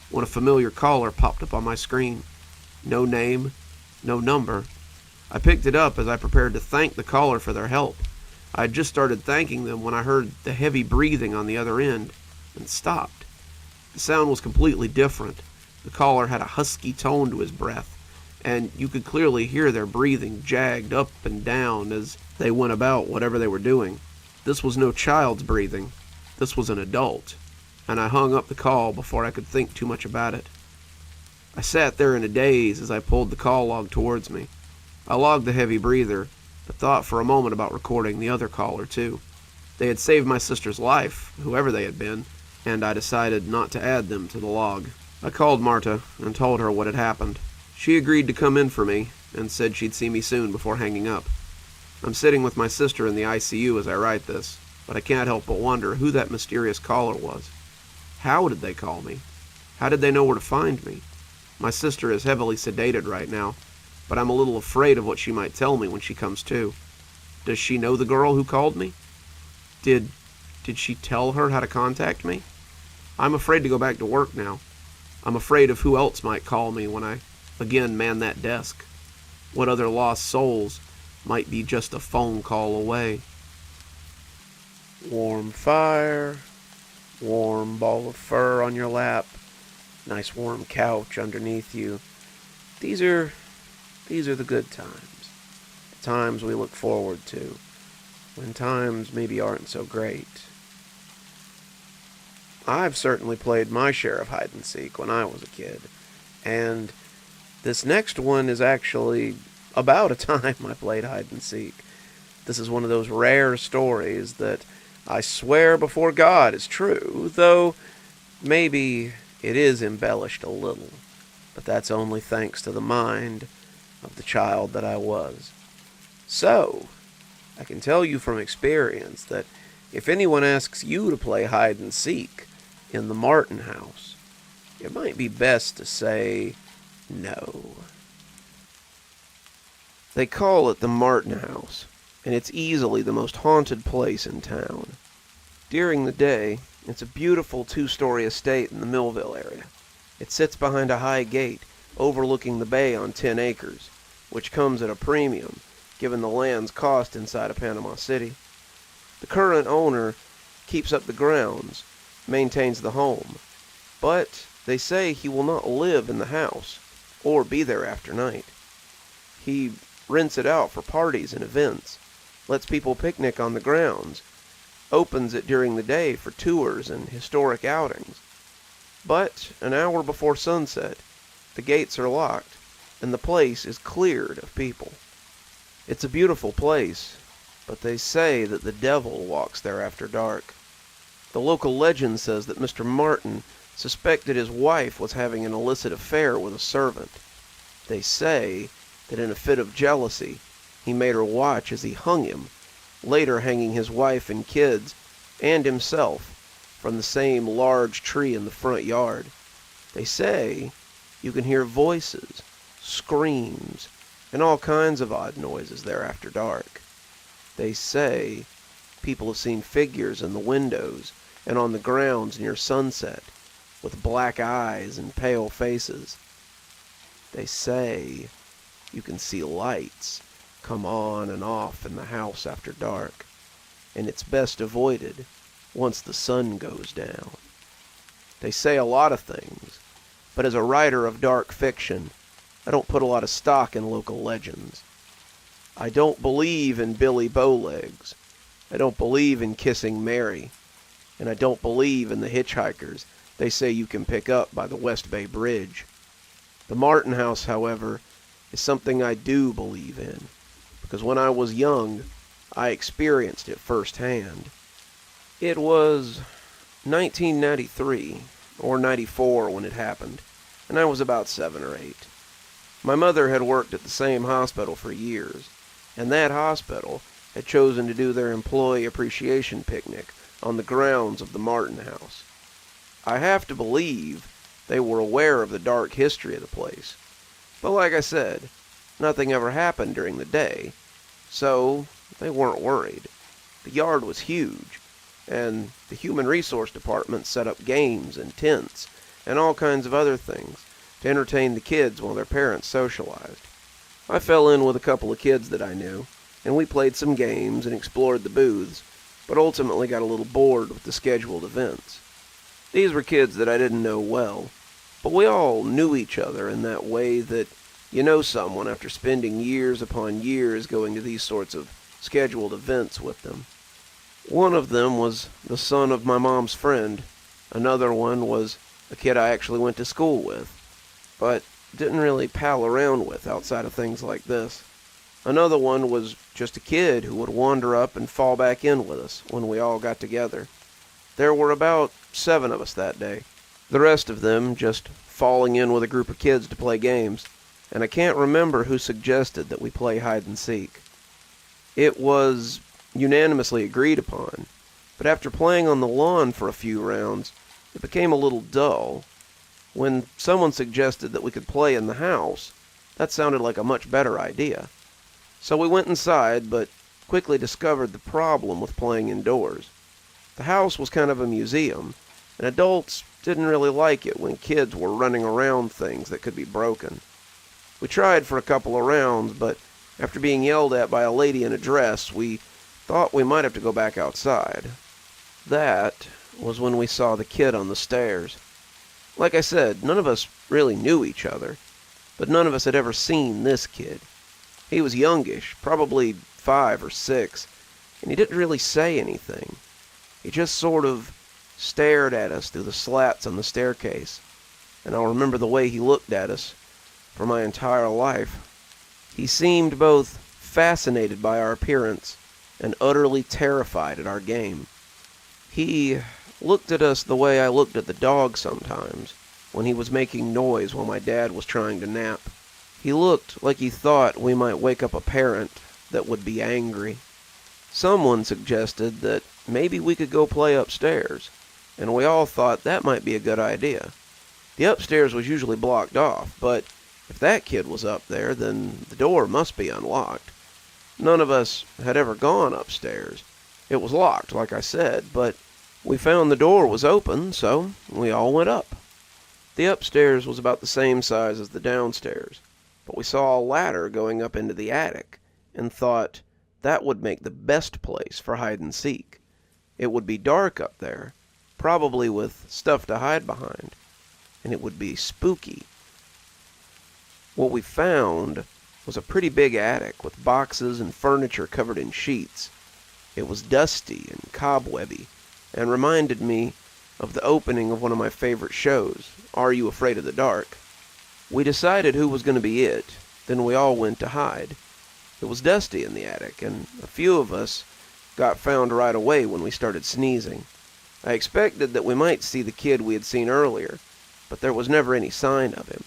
when a familiar caller popped up on my screen. No name, no number. I picked it up as I prepared to thank the caller for their help. I had just started thanking them when I heard the heavy breathing on the other end, and stopped. The sound was completely different. The caller had a husky tone to his breath, and you could clearly hear their breathing jagged up and down as they went about whatever they were doing. This was no child's breathing. This was an adult, and I hung up the call before I could think too much about it. I sat there in a daze as I pulled the call log towards me. I logged the heavy breather, but thought for a moment about recording the other caller too. They had saved my sister's life, whoever they had been, and I decided not to add them to the log. I called Marta and told her what had happened. She agreed to come in for me and said she'd see me soon before hanging up. I'm sitting with my sister in the ICU as I write this, but I can't help but wonder who that mysterious caller was. How did they call me? How did they know where to find me? My sister is heavily sedated right now, but I'm a little afraid of what she might tell me when she comes to. Does she know the girl who called me? Did she tell her how to contact me? I'm afraid to go back to work now. I'm afraid of who else might call me when I again man that desk. What other lost souls might be just a phone call away. Warm fire, warm ball of fur on your lap, nice warm couch underneath you. These are the good times. The times we look forward to, when times maybe aren't so great. I've certainly played my share of hide-and-seek when I was a kid, and this next one is actually about a time I played hide-and-seek. This is one of those rare stories that I swear before God is true, though maybe it is embellished a little, but that's only thanks to the mind of the child that I was. So, I can tell you from experience that if anyone asks you to play hide-and-seek in the Martin house, it might be best to say no. They call it the Martin house, and it's easily the most haunted place in town. During the day, It's a beautiful two-story estate in the Millville area. It sits behind a high gate overlooking the bay on 10 acres, which comes at a premium given the land's cost inside of Panama City. The current owner keeps up the grounds, maintains the home, but they say he will not live in the house or be there after night. He rents it out for parties and events, lets people picnic on the grounds, opens it during the day for tours and historic outings. But an hour before sunset, the gates are locked and the place is cleared of people. It's a beautiful place, but they say that the devil walks there after dark. The local legend says that Mr. Martin suspected his wife was having an illicit affair with a servant. They say that in a fit of jealousy, he made her watch as he hung him, later hanging his wife and kids and himself from the same large tree in the front yard. They say you can hear voices, screams, and all kinds of odd noises there after dark. They say people have seen figures in the windows and on the grounds near sunset, with black eyes and pale faces. They say you can see lights come on and off in the house after dark, and it's best avoided once the sun goes down. They say a lot of things, but as a writer of dark fiction, I don't put a lot of stock in local legends. I don't believe in Billy Bowlegs. I don't believe in Kissing Mary. And I don't believe in the hitchhikers they say you can pick up by the West Bay Bridge. The Martin House, however, is something I do believe in, because when I was young, I experienced it firsthand. It was 1993 or 94 when it happened, and I was about 7 or 8. My mother had worked at the same hospital for years, and that hospital had chosen to do their employee appreciation picnic on the grounds of the Martin House. I have to believe they were aware of the dark history of the place, but like I said, nothing ever happened during the day, so they weren't worried. The yard was huge, and the Human Resource Department set up games and tents and all kinds of other things to entertain the kids while their parents socialized. I fell in with a couple of kids that I knew, and we played some games and explored the booths, but ultimately got a little bored with the scheduled events. These were kids that I didn't know well, but we all knew each other in that way that you know someone after spending years upon years going to these sorts of scheduled events with them. One of them was the son of my mom's friend. Another one was a kid I actually went to school with, but didn't really pal around with outside of things like this. Another one was just a kid who would wander up and fall back in with us when we all got together. There were about 7 of us that day, the rest of them just falling in with a group of kids to play games, and I can't remember who suggested that we play hide and seek. It was unanimously agreed upon, but after playing on the lawn for a few rounds, it became a little dull. When someone suggested that we could play in the house, that sounded like a much better idea. So we went inside, but quickly discovered the problem with playing indoors. The house was kind of a museum, and adults didn't really like it when kids were running around things that could be broken. We tried for a couple of rounds, but after being yelled at by a lady in a dress, we thought we might have to go back outside. That was when we saw the kid on the stairs. Like I said, none of us really knew each other, but none of us had ever seen this kid. He was youngish, probably 5 or 6, and he didn't really say anything. He just sort of stared at us through the slats on the staircase, and I'll remember the way he looked at us for my entire life. He seemed both fascinated by our appearance and utterly terrified at our game. He looked at us the way I looked at the dog sometimes when he was making noise while my dad was trying to nap. He looked like he thought we might wake up a parent that would be angry. Someone suggested that maybe we could go play upstairs, and we all thought that might be a good idea. The upstairs was usually blocked off, but if that kid was up there, then the door must be unlocked. None of us had ever gone upstairs. It was locked, like I said, but We found the door was open, so we all went up. The upstairs was about the same size as the downstairs, but we saw a ladder going up into the attic, and thought that would make the best place for hide-and-seek. It would be dark up there, probably with stuff to hide behind, and it would be spooky. What we found was a pretty big attic with boxes and furniture covered in sheets. It was dusty and cobwebby, and reminded me of the opening of one of my favorite shows, Are You Afraid of the Dark? We decided who was going to be it, then we all went to hide. It was dusty in the attic, and a few of us got found right away when we started sneezing. I expected that we might see the kid we had seen earlier, but there was never any sign of him.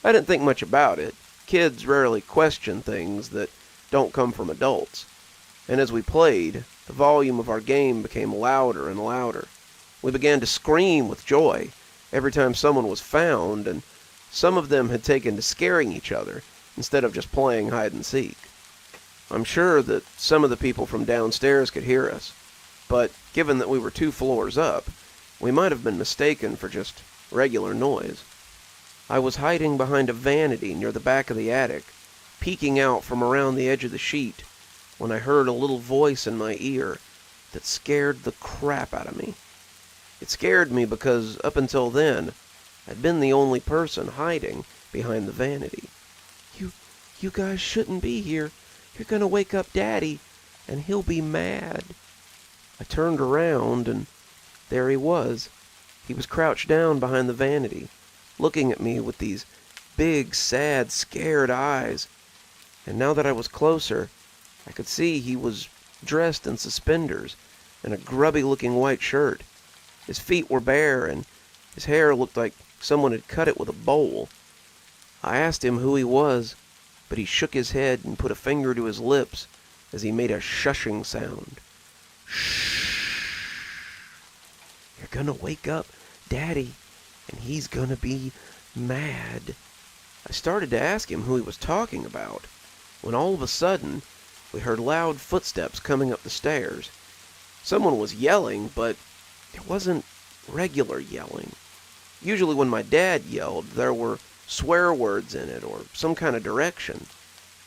I didn't think much about it. Kids rarely question things that don't come from adults. And as we played, the volume of our game became louder and louder. We began to scream with joy every time someone was found, and some of them had taken to scaring each other instead of just playing hide-and-seek. I'm sure that some of the people from downstairs could hear us, but given that we were 2 floors up, we might have been mistaken for just regular noise. I was hiding behind a vanity near the back of the attic, peeking out from around the edge of the sheet, when I heard a little voice in my ear that scared the crap out of me. It scared me because up until then, I'd been the only person hiding behind the vanity. You guys shouldn't be here. You're gonna wake up Daddy, and he'll be mad. I turned around, and there he was. He was crouched down behind the vanity, looking at me with these big, sad, scared eyes. And now that I was closer, I could see he was dressed in suspenders and a grubby-looking white shirt. His feet were bare, and his hair looked like someone had cut it with a bowl. I asked him who he was, but he shook his head and put a finger to his lips as he made a shushing sound. Shh. You're gonna wake up Daddy, and he's gonna be mad. I started to ask him who he was talking about, when all of a sudden, we heard loud footsteps coming up the stairs. Someone was yelling, but it wasn't regular yelling. Usually when my dad yelled, there were swear words in it or some kind of direction.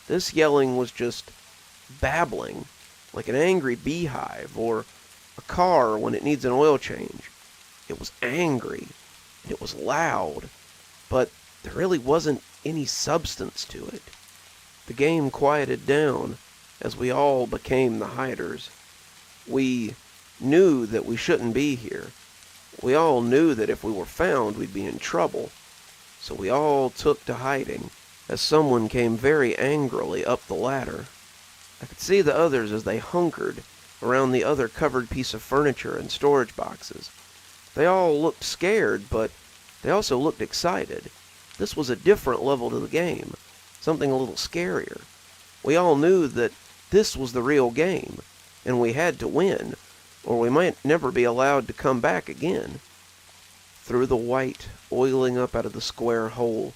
This yelling was just babbling, like an angry beehive or a car when it needs an oil change. It was angry, and it was loud, but there really wasn't any substance to it. The game quieted down as we all became the hiders. We knew that we shouldn't be here. We all knew that if we were found, we'd be in trouble. So we all took to hiding as someone came very angrily up the ladder. I could see the others as they hunkered around the other covered piece of furniture and storage boxes. They all looked scared, but they also looked excited. This was a different level to the game, something a little scarier. We all knew that this was the real game, and we had to win, or we might never be allowed to come back again. Through the white, oiling up out of the square hole,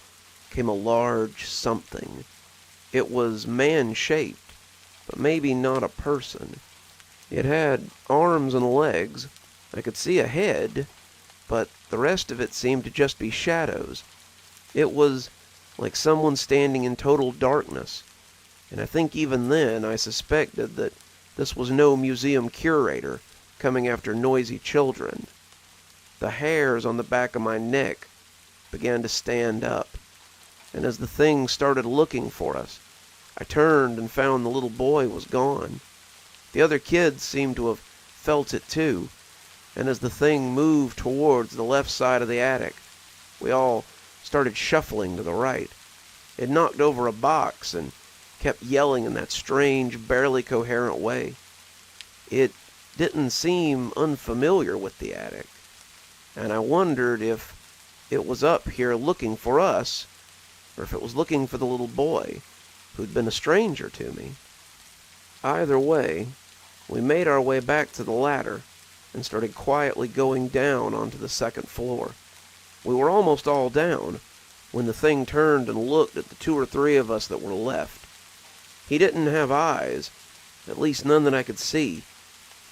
came a large something. It was man-shaped, but maybe not a person. It had arms and legs. I could see a head, but the rest of it seemed to just be shadows. It was like someone standing in total darkness, and I think even then I suspected that this was no museum curator coming after noisy children. The hairs on the back of my neck began to stand up, and as the thing started looking for us, I turned and found the little boy was gone. The other kids seemed to have felt it too, and as the thing moved towards the left side of the attic, we all started shuffling to the right. It knocked over a box and kept yelling in that strange, barely coherent way. It didn't seem unfamiliar with the attic, and I wondered if it was up here looking for us, or if it was looking for the little boy who'd been a stranger to me. Either way, we made our way back to the ladder and started quietly going down onto the second floor. We were almost all down when the thing turned and looked at the 2 or 3 of us that were left. He didn't have eyes, at least none that I could see,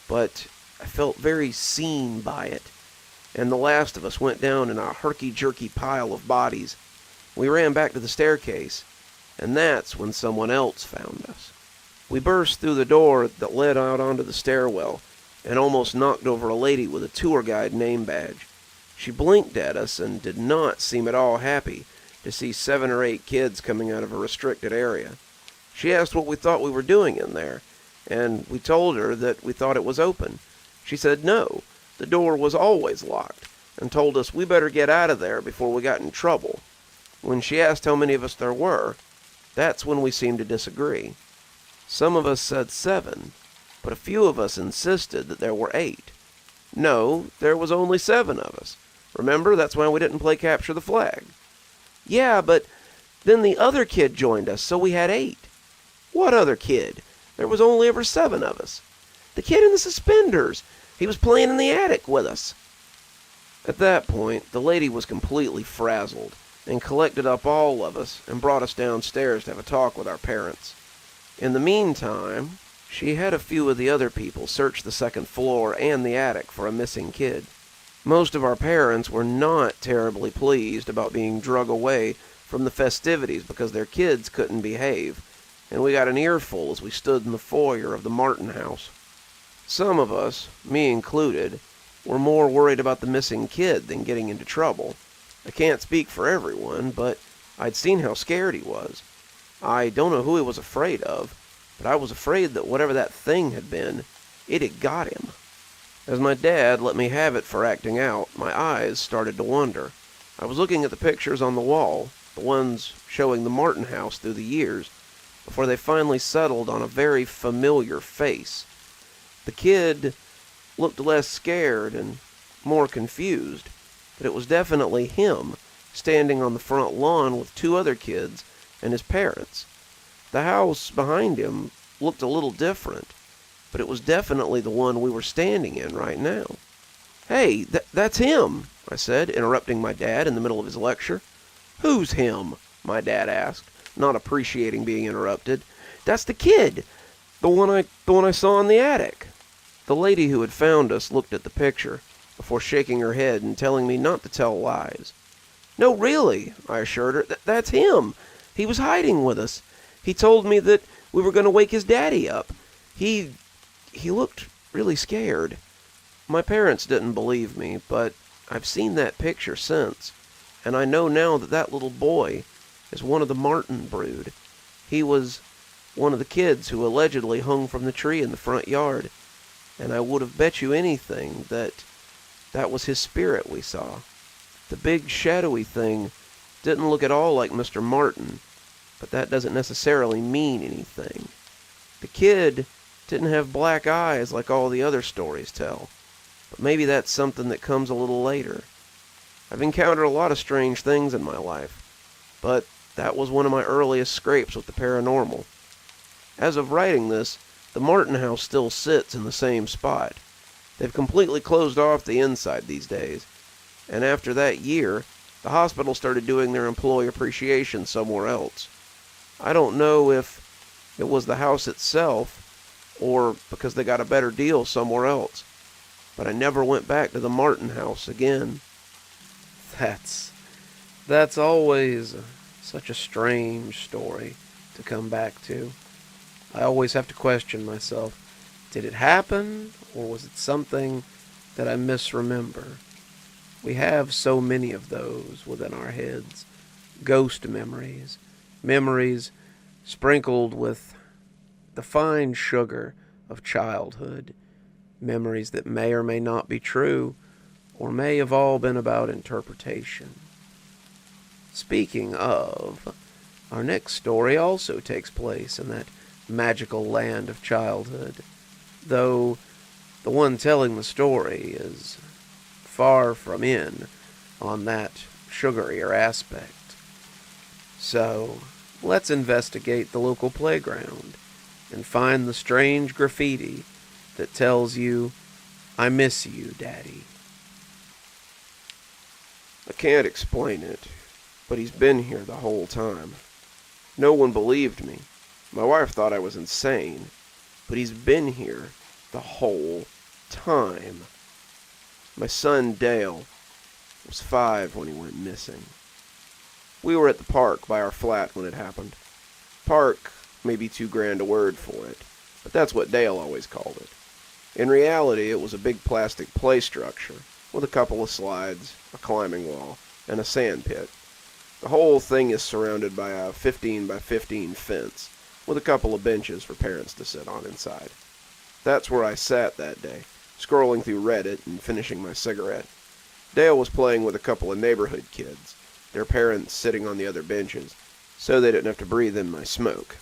but I felt very seen by it, and the last of us went down in a herky-jerky pile of bodies. We ran back to the staircase, and that's when someone else found us. We burst through the door that led out onto the stairwell, and almost knocked over a lady with a tour guide name badge. She blinked at us and did not seem at all happy to see 7 or 8 kids coming out of a restricted area. She asked what we thought we were doing in there, and we told her that we thought it was open. She said no, the door was always locked, and told us we better get out of there before we got in trouble. When she asked how many of us there were, that's when we seemed to disagree. Some of us said 7, but a few of us insisted that there were 8. No, there was only 7 of us. Remember, that's why we didn't play Capture the Flag. Yeah, but then the other kid joined us, so we had 8. What other kid? There was only ever 7 of us. The kid in the suspenders. He was playing in the attic with us. At that point, the lady was completely frazzled and collected up all of us and brought us downstairs to have a talk with our parents. In the meantime, she had a few of the other people search the second floor and the attic for a missing kid. Most of our parents were not terribly pleased about being drug away from the festivities because their kids couldn't behave, and we got an earful as we stood in the foyer of the Martin house. Some of us, me included, were more worried about the missing kid than getting into trouble. I can't speak for everyone, but I'd seen how scared he was. I don't know who he was afraid of, but I was afraid that whatever that thing had been, it had got him. As my dad let me have it for acting out, my eyes started to wander. I was looking at the pictures on the wall, the ones showing the Martin house through the years, before they finally settled on a very familiar face. The kid looked less scared and more confused, but it was definitely him, standing on the front lawn with 2 other kids and his parents. The house behind him looked a little different, but it was definitely the one we were standing in right now. "Hey, that's him," I said, interrupting my dad in the middle of his lecture. "Who's him?" my dad asked, not appreciating being interrupted. "That's the kid, the one I saw in the attic." The lady who had found us looked at the picture before shaking her head and telling me not to tell lies. "No, really," I assured her. That's him. He was hiding with us. He told me that we were going to wake his daddy up. He looked really scared." My parents didn't believe me, but I've seen that picture since, and I know now that that little boy is one of the Martin brood. He was one of the kids who allegedly hung from the tree in the front yard, and I would have bet you anything that was his spirit we saw. The big shadowy thing didn't look at all like Mr. Martin, but that doesn't necessarily mean anything. The kid didn't have black eyes like all the other stories tell, but maybe that's something that comes a little later. I've encountered a lot of strange things in my life, but that was one of my earliest scrapes with the paranormal. As of writing this, the Martin house still sits in the same spot. They've completely closed off the inside these days, and after that year, the hospital started doing their employee appreciation somewhere else. I don't know if it was the house itself, or because they got a better deal somewhere else, but I never went back to the Martin house again. That's always such a strange story to come back to. I always have to question myself. Did it happen, or was it something that I misremember? We have so many of those within our heads. Ghost memories. Memories sprinkled with the fine sugar of childhood. Memories that may or may not be true, or may have all been about interpretation. Speaking of, our next story also takes place in that magical land of childhood, though the one telling the story is far from in on that sugarier aspect. So, let's investigate the local playground and find the strange graffiti that tells you, "I miss you, Daddy." I can't explain it, but he's been here the whole time. No one believed me. My wife thought I was insane, but he's been here the whole time. My son, Dale, was 5 when he went missing. We were at the park by our flat when it happened. Park may be too grand a word for it, but that's what Dale always called it. In reality, it was a big plastic play structure with a couple of slides, a climbing wall, and a sand pit. The whole thing is surrounded by a 15 by 15 fence with a couple of benches for parents to sit on inside. That's where I sat that day, scrolling through Reddit and finishing my cigarette. Dale was playing with a couple of neighborhood kids, their parents sitting on the other benches, so they didn't have to breathe in my smoke.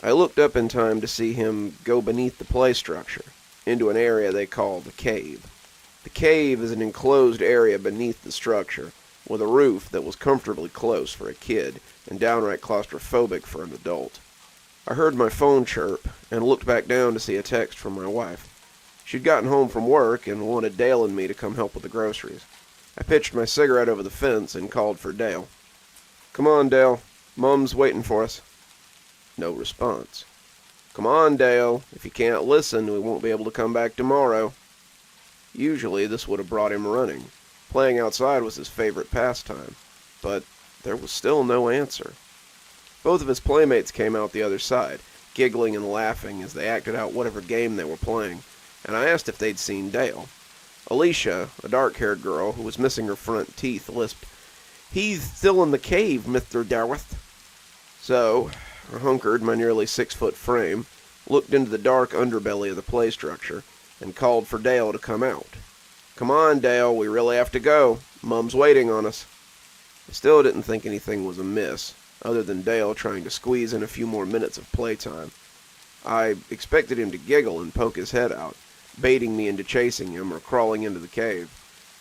I looked up in time to see him go beneath the play structure, into an area they call the cave. The cave is an enclosed area beneath the structure, with a roof that was comfortably close for a kid and downright claustrophobic for an adult. I heard my phone chirp and looked back down to see a text from my wife. She'd gotten home from work and wanted Dale and me to come help with the groceries. I pitched my cigarette over the fence and called for Dale. "Come on, Dale. Mom's waiting for us." No response. "Come on, Dale. If you can't listen, we won't be able to come back tomorrow." Usually this would have brought him running. Playing outside was his favorite pastime. But there was still no answer. Both of his playmates came out the other side, giggling and laughing as they acted out whatever game they were playing, and I asked if they'd seen Dale. Alicia, a dark-haired girl who was missing her front teeth, lisped, "He's still in the cave, Mr. Darwith." So, I hunkered my nearly 6-foot frame, looked into the dark underbelly of the play structure, and called for Dale to come out. "Come on, Dale, we really have to go. Mom's waiting on us." I still didn't think anything was amiss, other than Dale trying to squeeze in a few more minutes of playtime. I expected him to giggle and poke his head out, baiting me into chasing him or crawling into the cave.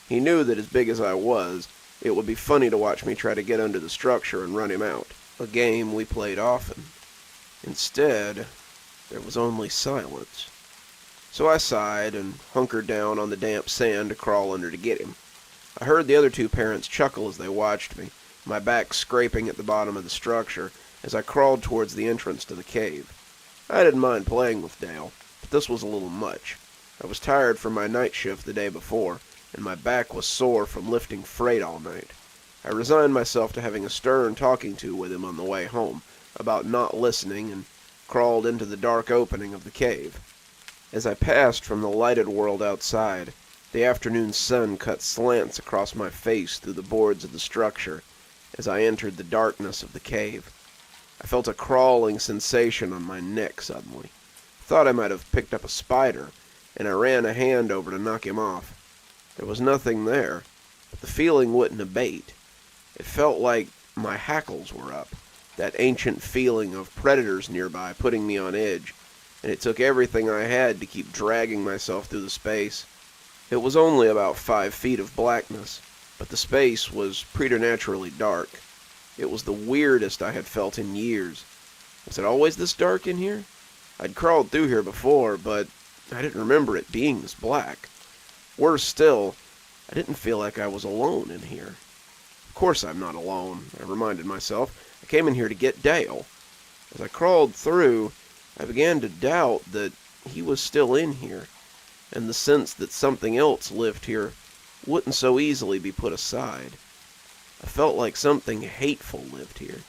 He knew that as big as I was, it would be funny to watch me try to get under the structure and run him out, a game we played often. Instead, there was only silence. So I sighed and hunkered down on the damp sand to crawl under to get him. I heard the other two parents chuckle as they watched me, my back scraping at the bottom of the structure as I crawled towards the entrance to the cave. I didn't mind playing with Dale, but this was a little much. I was tired from my night shift the day before, and my back was sore from lifting freight all night. I resigned myself to having a stern talking to with him on the way home about not listening and crawled into the dark opening of the cave. As I passed from the lighted world outside, the afternoon sun cut slants across my face through the boards of the structure as I entered the darkness of the cave. I felt a crawling sensation on my neck suddenly. Thought I might have picked up a spider, and I ran a hand over to knock him off. There was nothing there, but the feeling wouldn't abate. It felt like my hackles were up, that ancient feeling of predators nearby putting me on edge, and it took everything I had to keep dragging myself through the space. It was only about 5 feet of blackness, but the space was preternaturally dark. It was the weirdest I had felt in years. Was it always this dark in here? I'd crawled through here before, but I didn't remember it being this black. Worse still, I didn't feel like I was alone in here. Of course I'm not alone, I reminded myself. I came in here to get Dale. As I crawled through, I began to doubt that he was still in here, and the sense that something else lived here wouldn't so easily be put aside. I felt like something hateful lived here,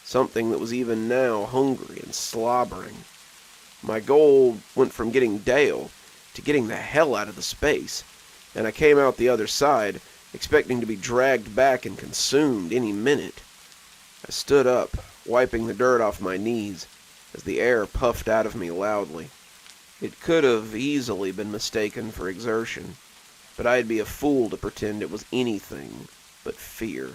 something that was even now hungry and slobbering. My goal went from getting Dale to getting the hell out of the space, and I came out the other side, expecting to be dragged back and consumed any minute. I stood up, wiping the dirt off my knees, as the air puffed out of me loudly. It could have easily been mistaken for exertion, but I'd be a fool to pretend it was anything but fear.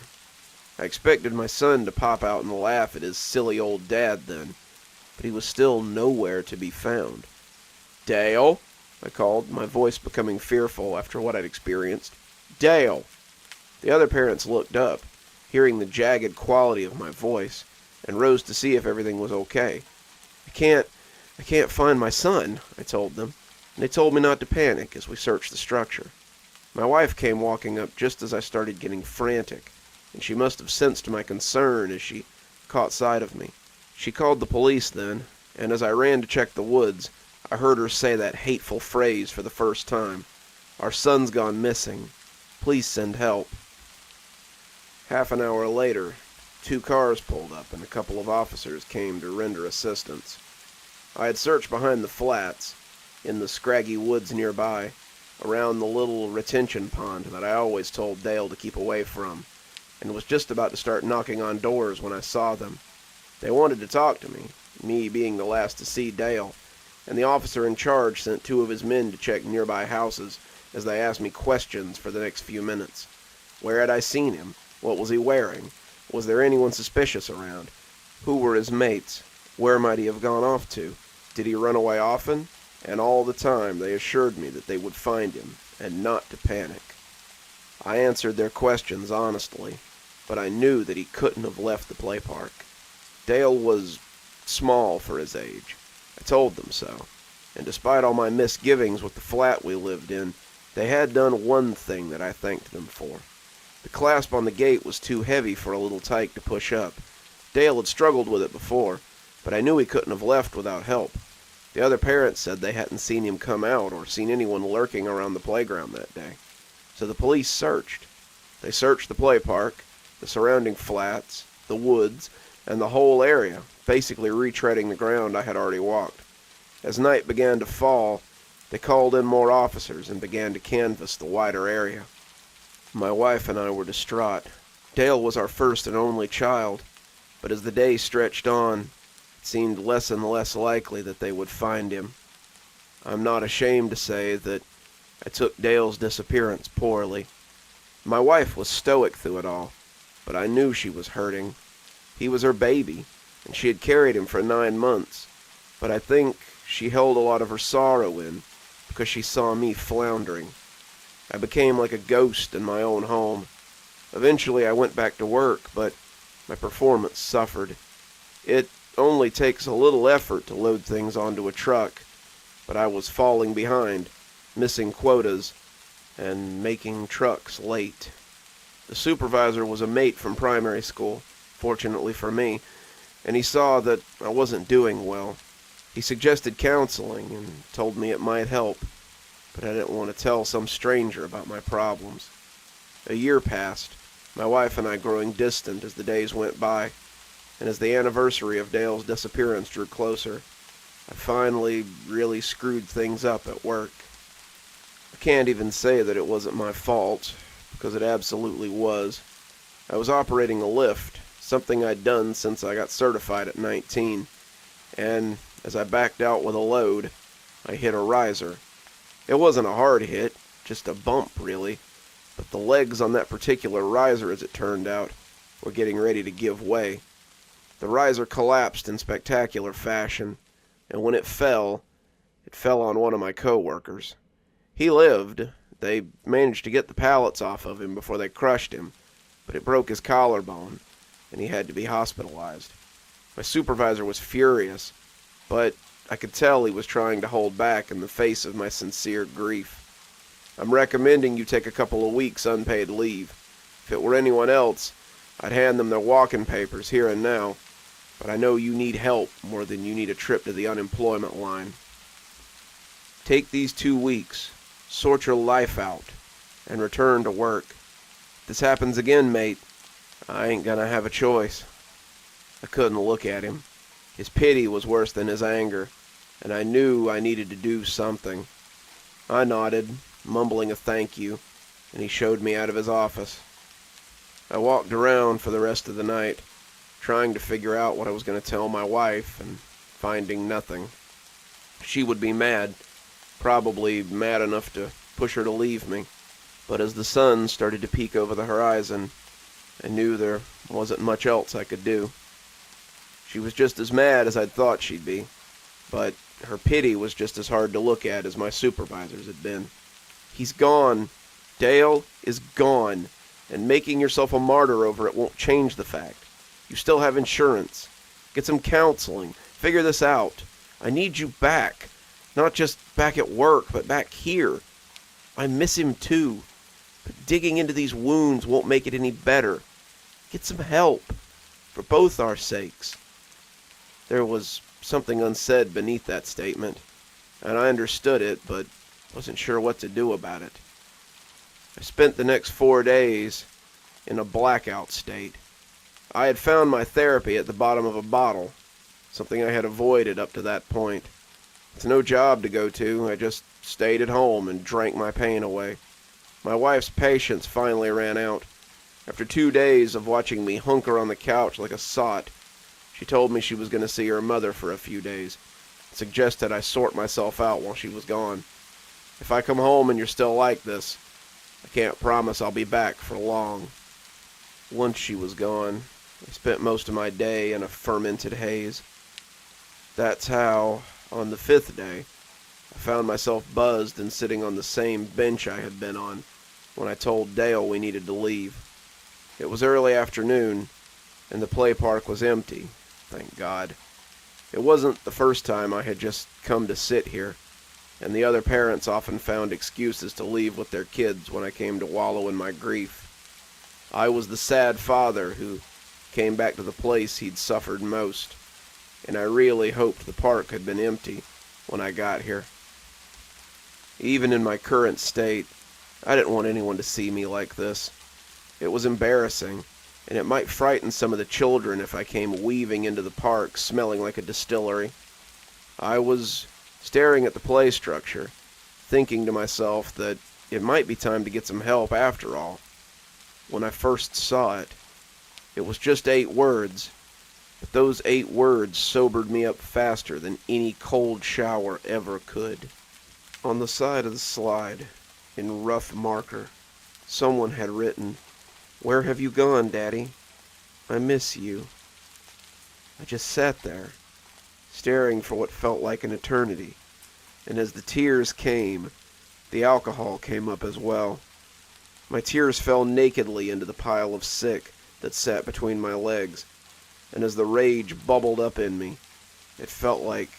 I expected my son to pop out and laugh at his silly old dad then, but he was still nowhere to be found. "Dale," I called, my voice becoming fearful after what I'd experienced. "Dale!" The other parents looked up, hearing the jagged quality of my voice, and rose to see if everything was okay. I can't find my son," I told them, and they told me not to panic as we searched the structure. My wife came walking up just as I started getting frantic, and she must have sensed my concern as she caught sight of me. She called the police then, and as I ran to check the woods, I heard her say that hateful phrase for the first time. "Our son's gone missing. Please send help." Half an hour later, 2 cars pulled up and a couple of officers came to render assistance. I had searched behind the flats, in the scraggy woods nearby, around the little retention pond that I always told Dale to keep away from, and was just about to start knocking on doors when I saw them. They wanted to talk to me being the last to see Dale, and the officer in charge sent 2 of his men to check nearby houses as they asked me questions for the next few minutes. Where had I seen him? What was he wearing? Was there anyone suspicious around? Who were his mates? Where might he have gone off to? Did he run away often? And all the time they assured me that they would find him, and not to panic. I answered their questions honestly, but I knew that he couldn't have left the play park. Dale was small for his age. I told them so, and despite all my misgivings with the flat we lived in, they had done one thing that I thanked them for. The clasp on the gate was too heavy for a little tyke to push up. Dale had struggled with it before, but I knew he couldn't have left without help. The other parents said they hadn't seen him come out or seen anyone lurking around the playground that day. So the police searched. They searched the play park, the surrounding flats, the woods, and the whole area, basically retreading the ground I had already walked. As night began to fall, they called in more officers and began to canvass the wider area. My wife and I were distraught. Dale was our first and only child, but as the day stretched on, it seemed less and less likely that they would find him. I'm not ashamed to say that I took Dale's disappearance poorly. My wife was stoic through it all, but I knew she was hurting. He was her baby, and she had carried him for 9 months, but I think she held a lot of her sorrow in because she saw me floundering. I became like a ghost in my own home. Eventually I went back to work, but my performance suffered. It only takes a little effort to load things onto a truck, but I was falling behind, missing quotas, and making trucks late. The supervisor was a mate from primary school, fortunately for me, and he saw that I wasn't doing well. He suggested counseling and told me it might help, but I didn't want to tell some stranger about my problems. A year passed, my wife and I growing distant as the days went by, and as the anniversary of Dale's disappearance drew closer, I finally really screwed things up at work. I can't even say that it wasn't my fault, because it absolutely was. I was operating a lift, something I'd done since I got certified at 19, and as I backed out with a load, I hit a riser. It wasn't a hard hit, just a bump really, but the legs on that particular riser, as it turned out, were getting ready to give way. The riser collapsed in spectacular fashion, and when it fell on one of my co-workers. He lived. They managed to get the pallets off of him before they crushed him, but it broke his collarbone, and he had to be hospitalized. My supervisor was furious, but I could tell he was trying to hold back in the face of my sincere grief. "I'm recommending you take a couple of weeks unpaid leave. If it were anyone else, I'd hand them their walking papers here and now, but I know you need help more than you need a trip to the unemployment line. Take these 2 weeks, sort your life out, and return to work. If this happens again, mate, I ain't gonna have a choice." I couldn't look at him. His pity was worse than his anger, and I knew I needed to do something. I nodded, mumbling a thank you, and he showed me out of his office. I walked around for the rest of the night, trying to figure out what I was going to tell my wife, and finding nothing. She would be mad, probably mad enough to push her to leave me, but as the sun started to peek over the horizon, I knew there wasn't much else I could do. She was just as mad as I'd thought she'd be, but her pity was just as hard to look at as my supervisor's had been. He's gone. Dale is gone, and making yourself a martyr over it won't change the fact. You still have insurance. Get some counseling. Figure this out. I need you back. Not just back at work, but back here. I miss him too, but digging into these wounds won't make it any better. Get some help, for both our sakes. There was something unsaid beneath that statement, and I understood it, but wasn't sure what to do about it. I spent the next 4 days in a blackout state. I had found my therapy at the bottom of a bottle, something I had avoided up to that point. It's no job to go to. I just stayed at home and drank my pain away. My wife's patience finally ran out. After 2 days of watching me hunker on the couch like a sot, she told me she was going to see her mother for a few days, and suggested I sort myself out while she was gone. If I come home and you're still like this, I can't promise I'll be back for long. Once she was gone, I spent most of my day in a fermented haze. That's how, on the 5th day, I found myself buzzed and sitting on the same bench I had been on when I told Dale we needed to leave. It was early afternoon, and the play park was empty, thank God. It wasn't the first time I had just come to sit here, and the other parents often found excuses to leave with their kids when I came to wallow in my grief. I was the sad father who came back to the place he'd suffered most, and I really hoped the park had been empty when I got here. Even in my current state, I didn't want anyone to see me like this. It was embarrassing, and it might frighten some of the children if I came weaving into the park smelling like a distillery. I was staring at the play structure, thinking to myself that it might be time to get some help after all. When I first saw it, it was just 8 words, but those 8 words sobered me up faster than any cold shower ever could. On the side of the slide, in rough marker, someone had written, "Where have you gone, Daddy? I miss you." I just sat there, staring for what felt like an eternity, and as the tears came, the alcohol came up as well. My tears fell nakedly into the pile of sick that sat between my legs, and as the rage bubbled up in me, it felt like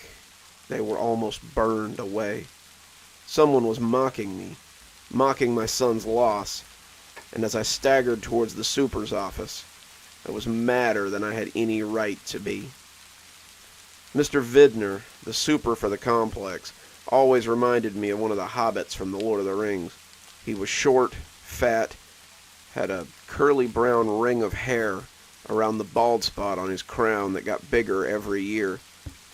they were almost burned away. Someone was mocking me, mocking my son's loss, and as I staggered towards the super's office, I was madder than I had any right to be. Mr. Vidner, the super for the complex, always reminded me of one of the hobbits from The Lord of the Rings. He was short, fat, had a curly brown ring of hair around the bald spot on his crown that got bigger every year,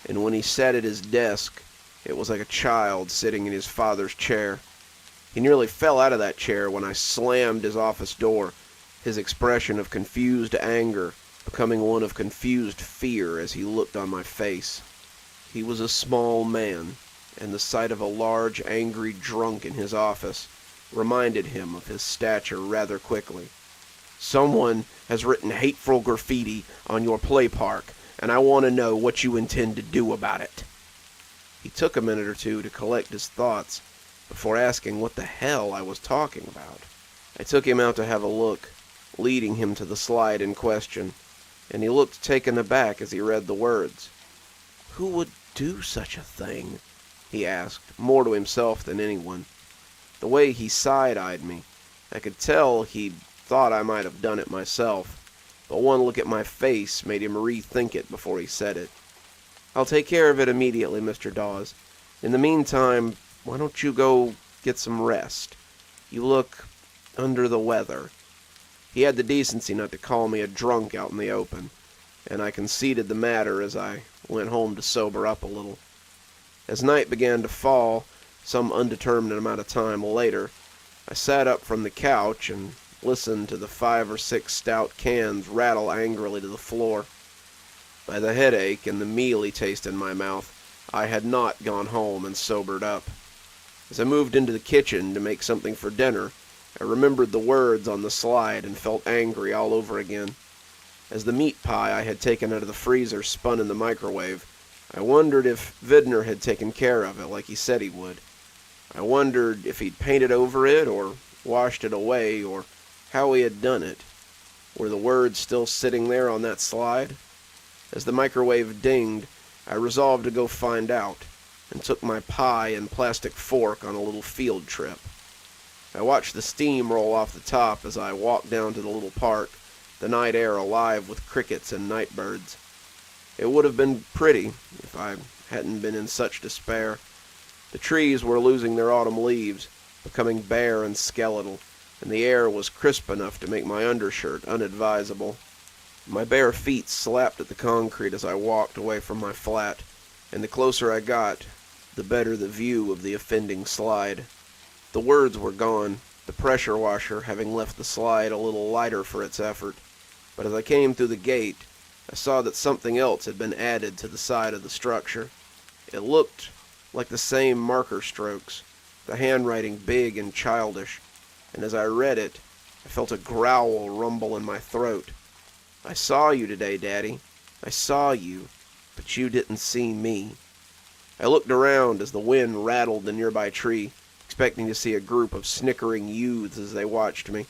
and when he sat at his desk, it was like a child sitting in his father's chair. He nearly fell out of that chair when I slammed his office door, his expression of confused anger becoming one of confused fear as he looked on my face. He was a small man, and the sight of a large, angry drunk in his office reminded him of his stature rather quickly. "Someone has written hateful graffiti on your play park, and I want to know what you intend to do about it." He took a minute or two to collect his thoughts before asking what the hell I was talking about. I took him out to have a look, leading him to the slide in question, and he looked taken aback as he read the words. "Who would do such a thing?" he asked, more to himself than anyone. The way he side-eyed me, I could tell he'd thought I might have done it myself, but one look at my face made him rethink it before he said it. "I'll take care of it immediately, Mr. Dawes. In the meantime, why don't you go get some rest? You look under the weather." He had the decency not to call me a drunk out in the open, and I conceded the matter as I went home to sober up a little. As night began to fall, some undetermined amount of time later, I sat up from the couch and listened to the 5 or 6 stout cans rattle angrily to the floor. By the headache and the mealy taste in my mouth, I had not gone home and sobered up. As I moved into the kitchen to make something for dinner, I remembered the words on the slide and felt angry all over again. As the meat pie I had taken out of the freezer spun in the microwave, I wondered if Vidner had taken care of it like he said he would. I wondered if he'd painted over it or washed it away or how he had done it. Were the words still sitting there on that slide? As the microwave dinged, I resolved to go find out, and took my pie and plastic fork on a little field trip. I watched the steam roll off the top as I walked down to the little park, the night air alive with crickets and night birds. It would have been pretty if I hadn't been in such despair. The trees were losing their autumn leaves, becoming bare and skeletal, and the air was crisp enough to make my undershirt unadvisable. My bare feet slapped at the concrete as I walked away from my flat, and the closer I got, the better the view of the offending slide. The words were gone, the pressure washer having left the slide a little lighter for its effort. But as I came through the gate, I saw that something else had been added to the side of the structure. It looked like the same marker strokes, the handwriting big and childish, and as I read it, I felt a growl rumble in my throat. "I saw you today, Daddy. I saw you, but you didn't see me." I looked around as the wind rattled the nearby tree, expecting to see a group of snickering youths as they watched me.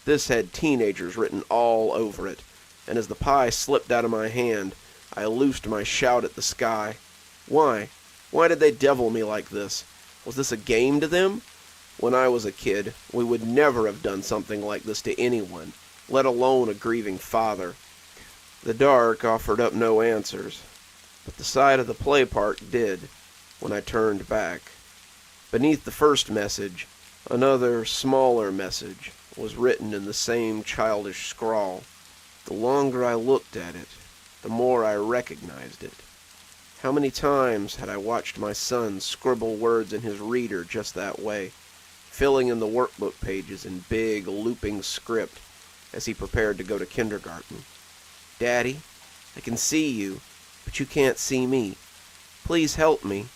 This had teenagers written all over it, and as the pie slipped out of my hand, I loosed my shout at the sky. Why? Why did they devil me like this? Was this a game to them? When I was a kid, we would never have done something like this to anyone, let alone a grieving father. The dark offered up no answers, but the side of the play park did when I turned back. Beneath the first message, another smaller message was written in the same childish scrawl. The longer I looked at it, the more I recognized it. How many times had I watched my son scribble words in his reader just that way, filling in the workbook pages in big, looping script as he prepared to go to kindergarten. "Daddy, I can see you, but you can't see me. Please help me.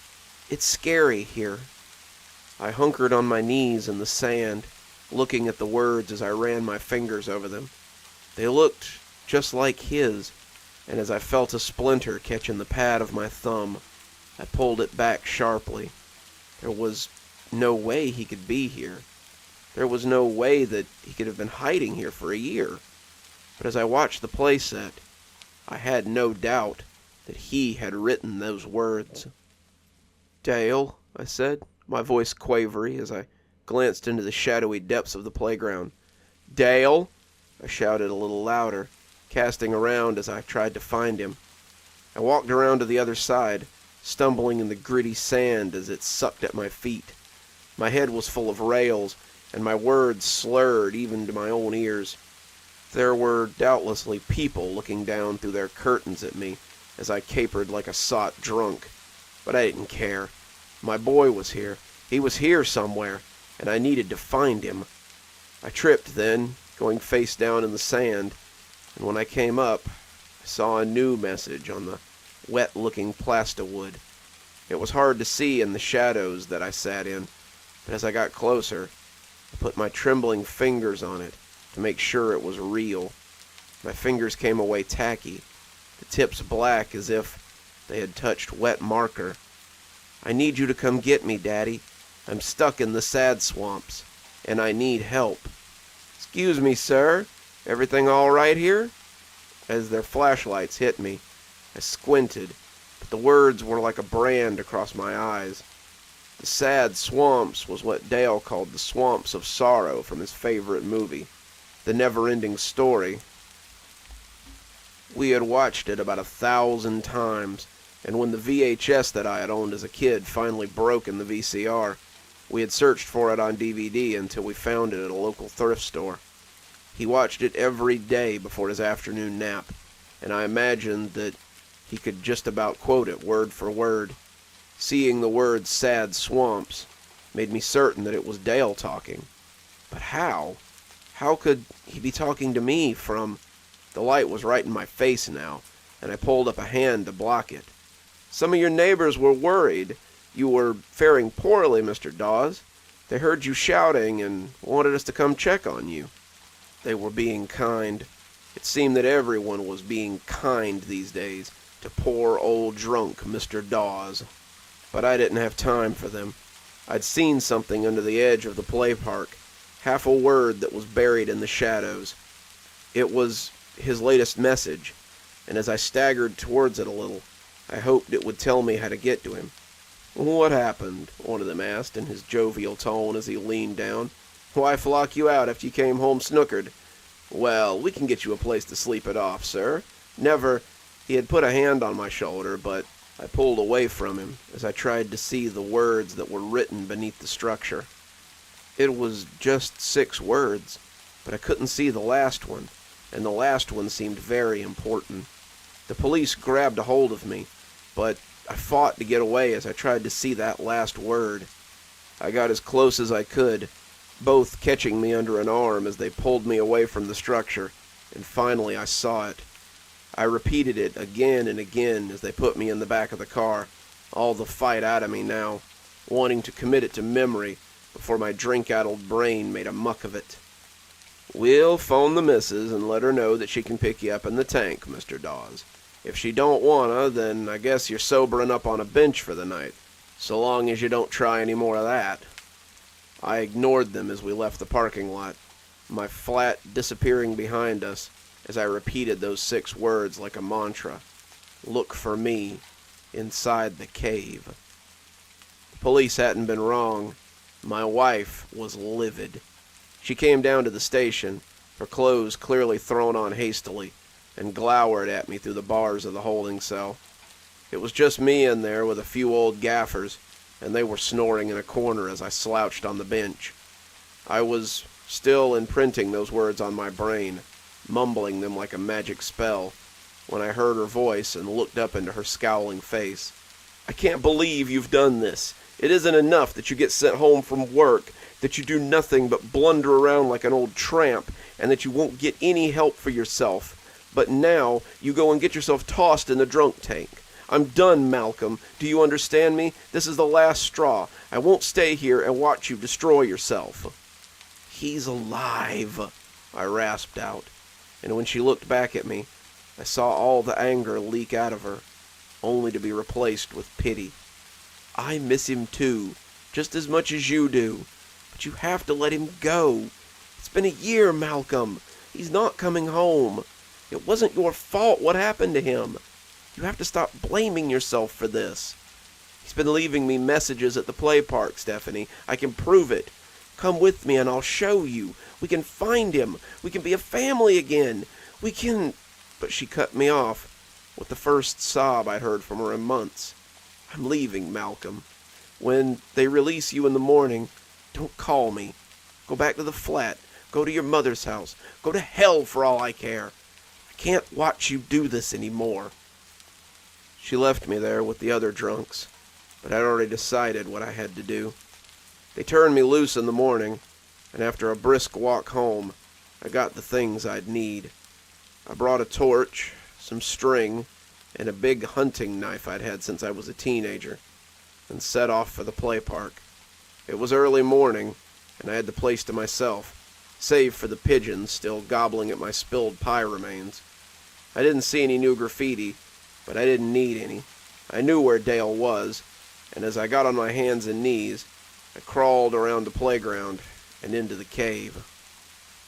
It's scary here." I hunkered on my knees in the sand, looking at the words as I ran my fingers over them. They looked just like his, and as I felt a splinter catch in the pad of my thumb, I pulled it back sharply. There was no way he could be here. There was no way that he could have been hiding here for a year. But as I watched the playset, I had no doubt that he had written those words. "Dale," I said, my voice quavery as I glanced into the shadowy depths of the playground. "Dale!" I shouted a little louder, casting around as I tried to find him. I walked around to the other side, stumbling in the gritty sand as it sucked at my feet. My head was full of rails, and my words slurred even to my own ears. There were doubtlessly people looking down through their curtains at me as I capered like a sot drunk, but I didn't care. My boy was here. He was here somewhere, and I needed to find him. I tripped then, going face down in the sand, and when I came up, I saw a new message on the wet-looking plasterwood. It was hard to see in the shadows that I sat in, but as I got closer, I put my trembling fingers on it to make sure it was real. My fingers came away tacky, the tips black as if they had touched wet marker. "I need you to come get me, Daddy. I'm stuck in the sad swamps, and I need help." "Excuse me, sir. Everything all right here?" As their flashlights hit me, I squinted, but the words were like a brand across my eyes. The sad swamps was what Dale called the swamps of sorrow from his favorite movie, The Never-Ending Story. We had watched it about 1,000 times, and when the VHS that I had owned as a kid finally broke in the VCR, we had searched for it on DVD until we found it at a local thrift store. He watched it every day before his afternoon nap, and I imagined that he could just about quote it word for word. Seeing the words "sad swamps" made me certain that it was Dale talking. But how? How could he be talking to me from... The light was right in my face now, and I pulled up a hand to block it. "Some of your neighbors were worried. You were faring poorly, Mr. Dawes. They heard you shouting and wanted us to come check on you." They were being kind. It seemed that everyone was being kind these days to poor old drunk Mr. Dawes. But I didn't have time for them. I'd seen something under the edge of the play park, half a word that was buried in the shadows. It was his latest message, and as I staggered towards it a little, I hoped it would tell me how to get to him. "What happened?" one of them asked in his jovial tone as he leaned down. "Wife lock you out after you came home snookered? Well, we can get you a place to sleep it off, sir. Never—" He had put a hand on my shoulder, but I pulled away from him as I tried to see the words that were written beneath the structure. It was just 6 words, but I couldn't see the last one, and the last one seemed very important. The police grabbed a hold of me, but I fought to get away as I tried to see that last word. I got as close as I could, both catching me under an arm as they pulled me away from the structure, and finally I saw it. I repeated it again and again as they put me in the back of the car, all the fight out of me now, wanting to commit it to memory before my drink-addled brain made a muck of it. "We'll phone the missus and let her know that she can pick you up in the tank, Mr. Dawes. If she don't wanna, then I guess you're sobering up on a bench for the night, so long as you don't try any more of that." I ignored them as we left the parking lot, my flat disappearing behind us as I repeated those 6 words like a mantra. Look for me inside the cave. The police hadn't been wrong. My wife was livid. She came down to the station, her clothes clearly thrown on hastily, and glowered at me through the bars of the holding cell. It was just me in there with a few old gaffers, and they were snoring in a corner as I slouched on the bench. I was still imprinting those words on my brain, mumbling them like a magic spell, when I heard her voice and looked up into her scowling face. "I can't believe you've done this. It isn't enough that you get sent home from work, that you do nothing but blunder around like an old tramp, and that you won't get any help for yourself. But now you go and get yourself tossed in the drunk tank. I'm done, Malcolm. Do you understand me? This is the last straw. I won't stay here and watch you destroy yourself." "He's alive," I rasped out, and when she looked back at me, I saw all the anger leak out of her, only to be replaced with pity. "I miss him too, just as much as you do. But you have to let him go. It's been a year, Malcolm. He's not coming home. It wasn't your fault what happened to him. You have to stop blaming yourself for this. He's been leaving me messages at the play park, Stephanie. I can prove it. Come with me and I'll show you. We can find him. We can be a family again. We can..." But she cut me off with the first sob I'd heard from her in months. "I'm leaving, Malcolm. When they release you in the morning, don't call me. Go back to the flat. Go to your mother's house. Go to hell for all I care. I can't watch you do this anymore." She left me there with the other drunks, but I'd already decided what I had to do. They turned me loose in the morning, and after a brisk walk home, I got the things I'd need. I brought a torch, some string, and a big hunting knife I'd had since I was a teenager, and set off for the play park. It was early morning, and I had the place to myself, save for the pigeons still gobbling at my spilled pie remains. I didn't see any new graffiti, but I didn't need any. I knew where Dale was, and as I got on my hands and knees, I crawled around the playground and into the cave.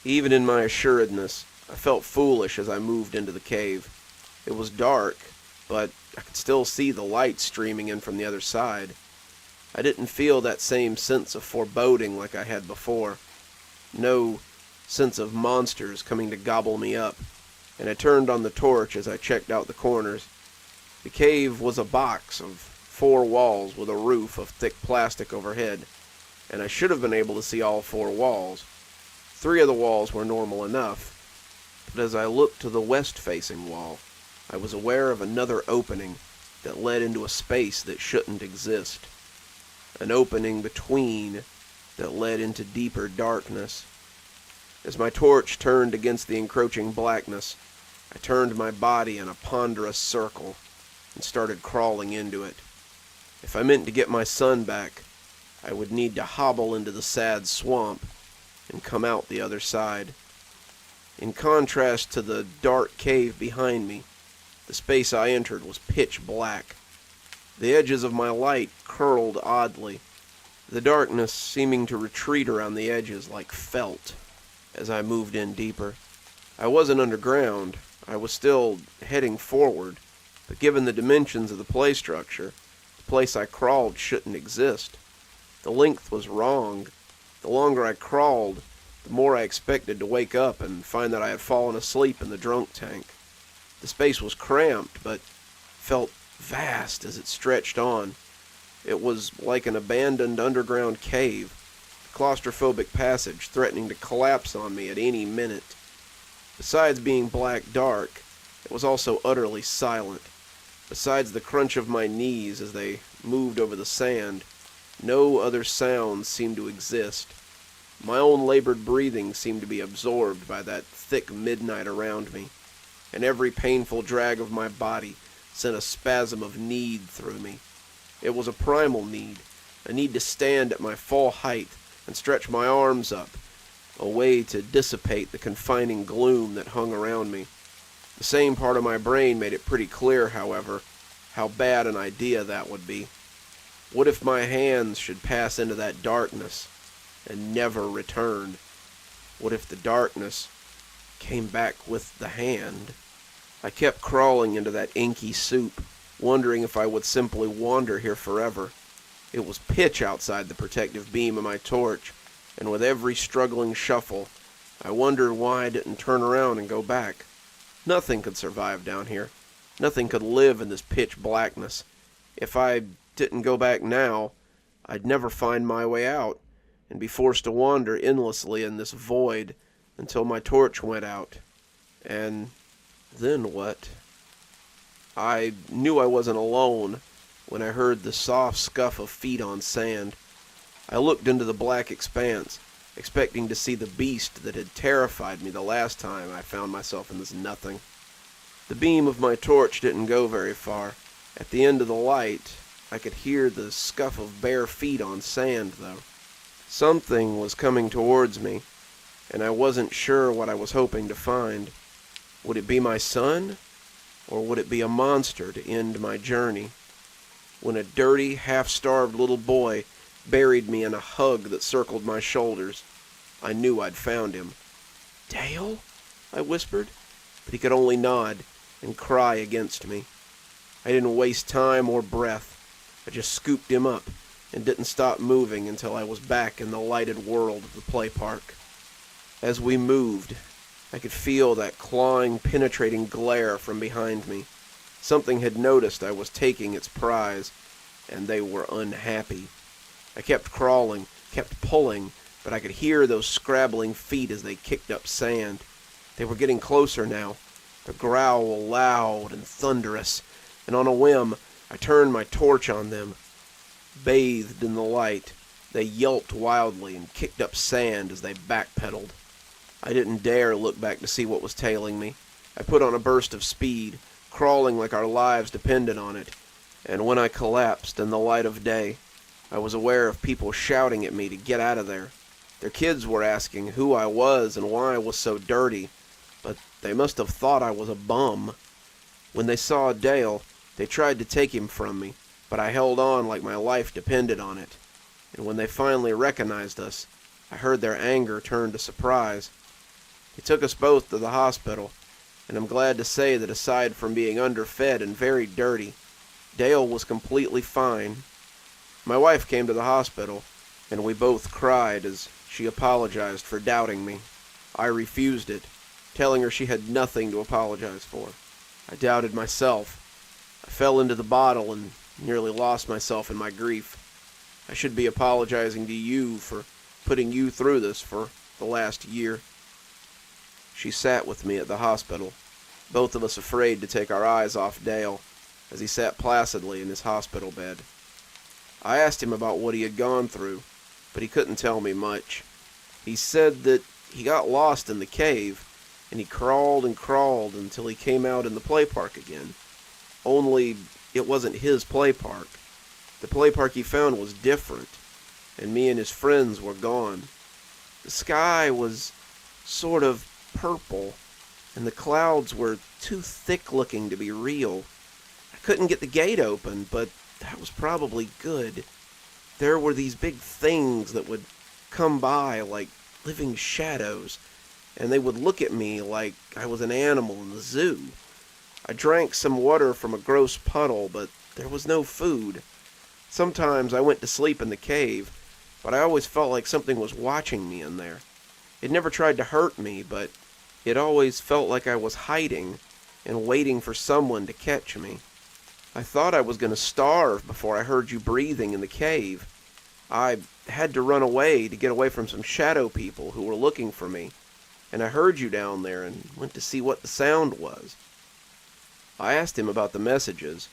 Even in my assuredness, I felt foolish as I moved into the cave. It was dark, but I could still see the light streaming in from the other side. I didn't feel that same sense of foreboding like I had before. No sense of monsters coming to gobble me up, and I turned on the torch as I checked out the corners. The cave was a box of 4 walls with a roof of thick plastic overhead, and I should have been able to see all 4 walls. 3 of the walls were normal enough, but as I looked to the west-facing wall, I was aware of another opening that led into a space that shouldn't exist. An opening between that led into deeper darkness. As my torch turned against the encroaching blackness, I turned my body in a ponderous circle and started crawling into it. If I meant to get my son back, I would need to hobble into the sad swamp and come out the other side. In contrast to the dark cave behind me, the space I entered was pitch black. The edges of my light curled oddly, the darkness seeming to retreat around the edges like felt as I moved in deeper. I wasn't underground. I was still heading forward, but given the dimensions of the play structure, the place I crawled shouldn't exist. The length was wrong. The longer I crawled, the more I expected to wake up and find that I had fallen asleep in the drunk tank. The space was cramped, but felt vast as it stretched on. It was like an abandoned underground cave, a claustrophobic passage threatening to collapse on me at any minute. Besides being black dark, it was also utterly silent. Besides the crunch of my knees as they moved over the sand, no other sounds seemed to exist. My own labored breathing seemed to be absorbed by that thick midnight around me, and every painful drag of my body sent a spasm of need through me. It was a primal need, a need to stand at my full height and stretch my arms up, a way to dissipate the confining gloom that hung around me. The same part of my brain made it pretty clear, however, how bad an idea that would be. What if my hands should pass into that darkness and never return? What if the darkness came back with the hand? I kept crawling into that inky soup, wondering if I would simply wander here forever. It was pitch outside the protective beam of my torch, and with every struggling shuffle, I wondered why I didn't turn around and go back. Nothing could survive down here. Nothing could live in this pitch blackness. If I didn't go back now, I'd never find my way out, and be forced to wander endlessly in this void until my torch went out. And then what? I knew I wasn't alone when I heard the soft scuff of feet on sand. I looked into the black expanse, expecting to see the beast that had terrified me the last time I found myself in this nothing. The beam of my torch didn't go very far. At the end of the light, I could hear the scuff of bare feet on sand, though. Something was coming towards me, and I wasn't sure what I was hoping to find. Would it be my son, or would it be a monster to end my journey? When a dirty, half-starved little boy buried me in a hug that circled my shoulders, I knew I'd found him. "Dale?" I whispered, but he could only nod and cry against me. I didn't waste time or breath. I just scooped him up and didn't stop moving until I was back in the lighted world of the play park. As we moved, I could feel that clawing, penetrating glare from behind me. Something had noticed I was taking its prize, and they were unhappy. I kept crawling, kept pulling, but I could hear those scrabbling feet as they kicked up sand. They were getting closer now, the growl loud and thunderous, and on a whim, I turned my torch on them. Bathed in the light, they yelped wildly and kicked up sand as they backpedaled. I didn't dare look back to see what was tailing me. I put on a burst of speed, crawling like our lives depended on it, and when I collapsed in the light of day, I was aware of people shouting at me to get out of there. Their kids were asking who I was and why I was so dirty, but they must have thought I was a bum. When they saw Dale, they tried to take him from me, but I held on like my life depended on it. And when they finally recognized us, I heard their anger turn to surprise. They took us both to the hospital, and I'm glad to say that aside from being underfed and very dirty, Dale was completely fine. My wife came to the hospital, and we both cried as she apologized for doubting me. I refused it, telling her she had nothing to apologize for. I doubted myself. I fell into the bottle and nearly lost myself in my grief. I should be apologizing to you for putting you through this for the last year. She sat with me at the hospital, both of us afraid to take our eyes off Dale as he sat placidly in his hospital bed. I asked him about what he had gone through, but he couldn't tell me much. He said that he got lost in the cave, and he crawled and crawled until he came out in the play park again. Only it wasn't his play park. The play park he found was different, and me and his friends were gone. The sky was sort of purple, and the clouds were too thick-looking to be real. I couldn't get the gate open, but that was probably good. There were these big things that would come by like living shadows, and they would look at me like I was an animal in the zoo. I drank some water from a gross puddle, but there was no food. Sometimes I went to sleep in the cave, but I always felt like something was watching me in there. It never tried to hurt me, but it always felt like I was hiding and waiting for someone to catch me. I thought I was going to starve before I heard you breathing in the cave. I had to run away to get away from some shadow people who were looking for me, and I heard you down there and went to see what the sound was. I asked him about the messages,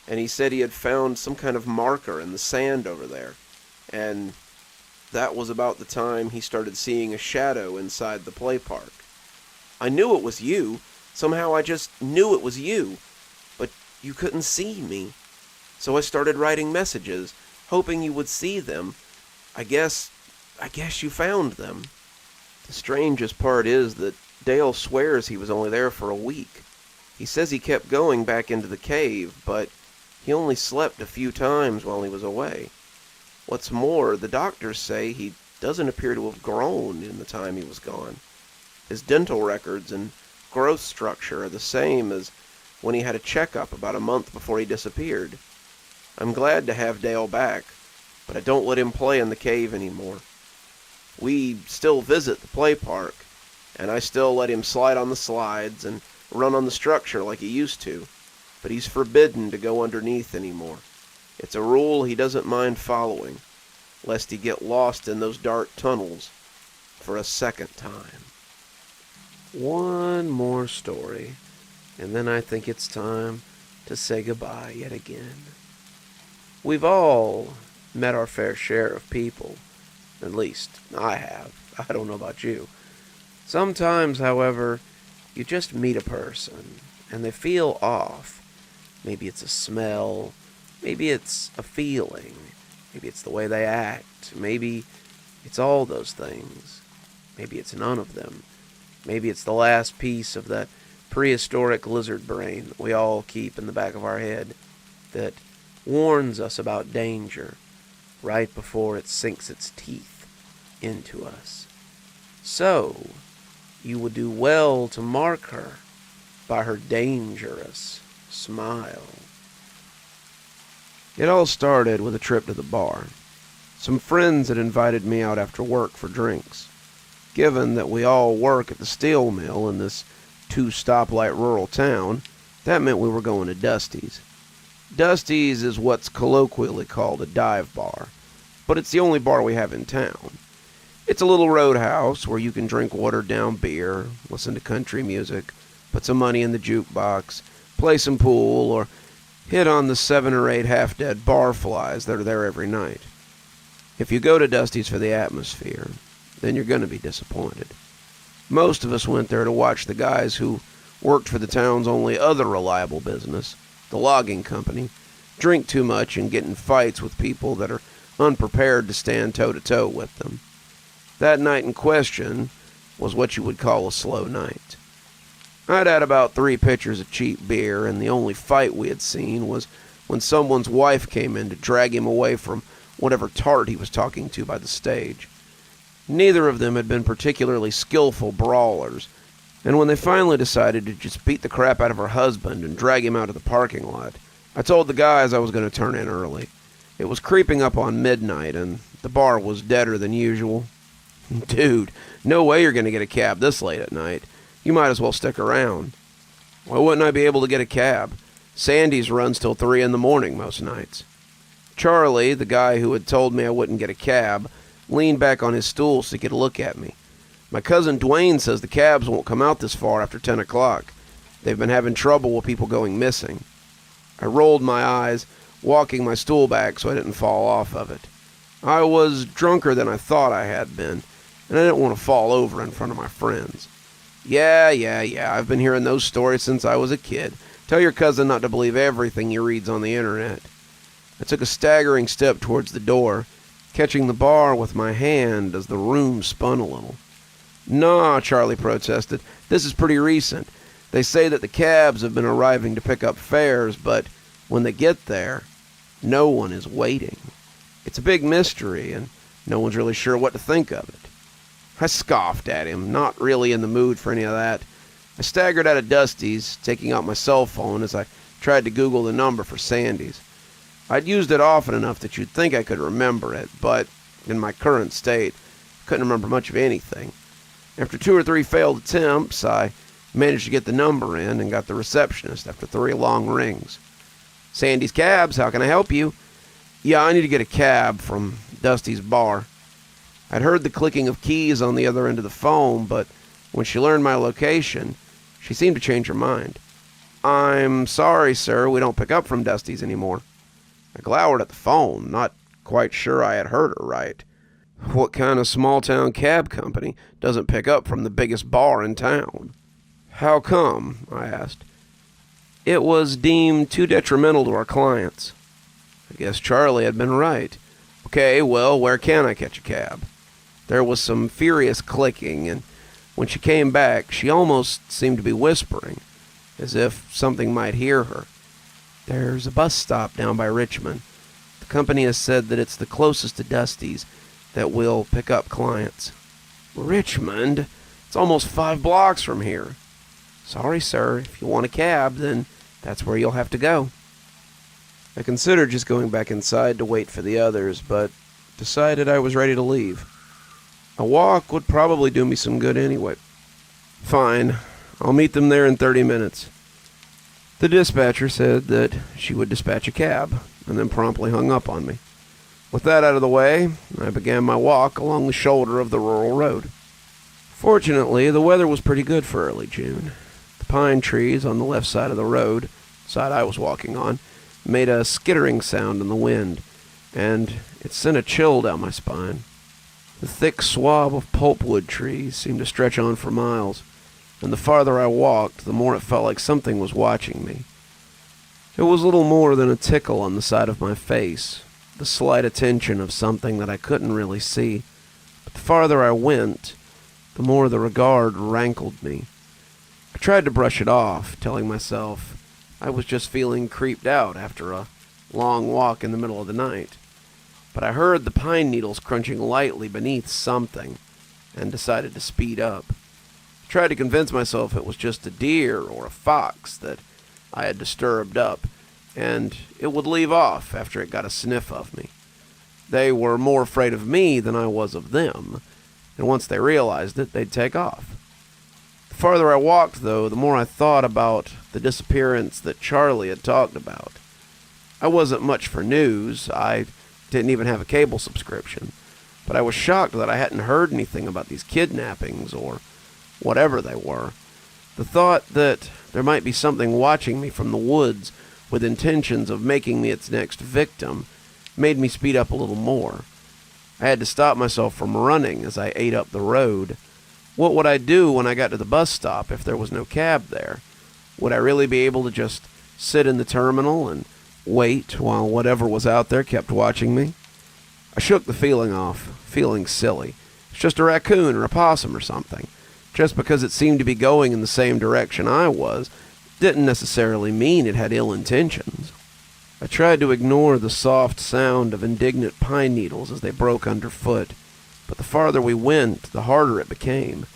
and he said he had found some kind of marker in the sand over there, and that was about the time he started seeing a shadow inside the play park. I knew it was you. Somehow I just knew it was you, but you couldn't see me. So I started writing messages, hoping you would see them. I guess you found them. The strangest part is that Dale swears he was only there for a week. He says he kept going back into the cave, but he only slept a few times while he was away. What's more, the doctors say he doesn't appear to have grown in the time he was gone. His dental records and growth structure are the same as when he had a checkup about a month before he disappeared. I'm glad to have Dale back, but I don't let him play in the cave anymore. We still visit the play park, and I still let him slide on the slides and run on the structure like he used to, but he's forbidden to go underneath anymore. It's a rule he doesn't mind following, lest he get lost in those dark tunnels for a second time. One more story, and then I think it's time to say goodbye yet again. We've all met our fair share of people. At least, I have. I don't know about you. Sometimes, however, you just meet a person, and they feel off. Maybe it's a smell. Maybe it's a feeling. Maybe it's the way they act. Maybe it's all those things. Maybe it's none of them. Maybe it's the last piece of that prehistoric lizard brain that we all keep in the back of our head that warns us about danger right before it sinks its teeth into us. So, you would do well to mark her by her dangerous smile. It all started with a trip to the bar. Some friends had invited me out after work for drinks. Given that we all work at the steel mill in this 2-stoplight rural town, that meant we were going to Dusty's. Dusty's is what's colloquially called a dive bar, but it's the only bar we have in town. It's a little roadhouse where you can drink watered-down beer, listen to country music, put some money in the jukebox, play some pool, or hit on the 7 or 8 half-dead barflies that are there every night. If you go to Dusty's for the atmosphere, then you're going to be disappointed. Most of us went there to watch the guys who worked for the town's only other reliable business, the logging company, drink too much and get in fights with people that are unprepared to stand toe-to-toe with them. That night in question was what you would call a slow night. I'd had about 3 pitchers of cheap beer, and the only fight we had seen was when someone's wife came in to drag him away from whatever tart he was talking to by the stage. Neither of them had been particularly skillful brawlers, and when they finally decided to just beat the crap out of her husband and drag him out of the parking lot, I told the guys I was going to turn in early. It was creeping up on midnight, and the bar was deader than usual. Dude, no way you're going to get a cab this late at night. You might as well stick around. Why wouldn't I be able to get a cab? Sandy's runs till 3 in the morning most nights. Charlie, the guy who had told me I wouldn't get a cab, leaned back on his stool so he could look at me. My cousin Dwayne says the cabs won't come out this far after 10 o'clock. They've been having trouble with people going missing. I rolled my eyes, walking my stool back so I didn't fall off of it. I was drunker than I thought I had been, and I didn't want to fall over in front of my friends. Yeah, I've been hearing those stories since I was a kid. Tell your cousin not to believe everything he reads on the internet. I took a staggering step towards the door, catching the bar with my hand as the room spun a little. Nah, Charlie protested. This is pretty recent. They say that the cabs have been arriving to pick up fares, but when they get there, no one is waiting. It's a big mystery, and no one's really sure what to think of it. I scoffed at him, not really in the mood for any of that. I staggered out of Dusty's, taking out my cell phone as I tried to Google the number for Sandy's. I'd used it often enough that you'd think I could remember it, but in my current state, I couldn't remember much of anything. After 2 or 3 failed attempts, I managed to get the number in and got the receptionist after 3 long rings. Sandy's Cabs, how can I help you? Yeah, I need to get a cab from Dusty's bar. I'd heard the clicking of keys on the other end of the phone, but when she learned my location, she seemed to change her mind. I'm sorry, sir, we don't pick up from Dusty's anymore. I glowered at the phone, not quite sure I had heard her right. What kind of small-town cab company doesn't pick up from the biggest bar in town? How come? I asked. It was deemed too detrimental to our clients. I guess Charlie had been right. Okay, well, where can I catch a cab? There was some furious clicking, and when she came back, she almost seemed to be whispering, as if something might hear her. There's a bus stop down by Richmond. The company has said that it's the closest to Dusty's that will pick up clients. Richmond? It's almost 5 blocks from here. Sorry, sir. If you want a cab, then that's where you'll have to go. I considered just going back inside to wait for the others, but decided I was ready to leave. A walk would probably do me some good anyway. Fine. I'll meet them there in 30 minutes. The dispatcher said that she would dispatch a cab, and then promptly hung up on me. With that out of the way, I began my walk along the shoulder of the rural road. Fortunately, the weather was pretty good for early June. The pine trees on the left side of the road, side I was walking on, made a skittering sound in the wind, and it sent a chill down my spine. The thick swab of pulpwood trees seemed to stretch on for miles, and the farther I walked, the more it felt like something was watching me. It was little more than a tickle on the side of my face, the slight attention of something that I couldn't really see. But the farther I went, the more the regard rankled me. I tried to brush it off, telling myself I was just feeling creeped out after a long walk in the middle of the night. But I heard the pine needles crunching lightly beneath something, and decided to speed up. I tried to convince myself it was just a deer or a fox that I had disturbed up, and it would leave off after it got a sniff of me. They were more afraid of me than I was of them, and once they realized it, they'd take off. The farther I walked, though, the more I thought about the disappearance that Charlie had talked about. I wasn't much for news. I didn't even have a cable subscription, but I was shocked that I hadn't heard anything about these kidnappings or whatever they were. The thought that there might be something watching me from the woods with intentions of making me its next victim made me speed up a little more. I had to stop myself from running as I ate up the road. What would I do when I got to the bus stop if there was no cab there? Would I really be able to just sit in the terminal and wait while whatever was out there kept watching me? I shook the feeling off, feeling silly. It's just a raccoon or a possum or something. Just because it seemed to be going in the same direction I was didn't necessarily mean it had ill intentions. I tried to ignore the soft sound of indignant pine needles as they broke underfoot, but the farther we went, the harder it became.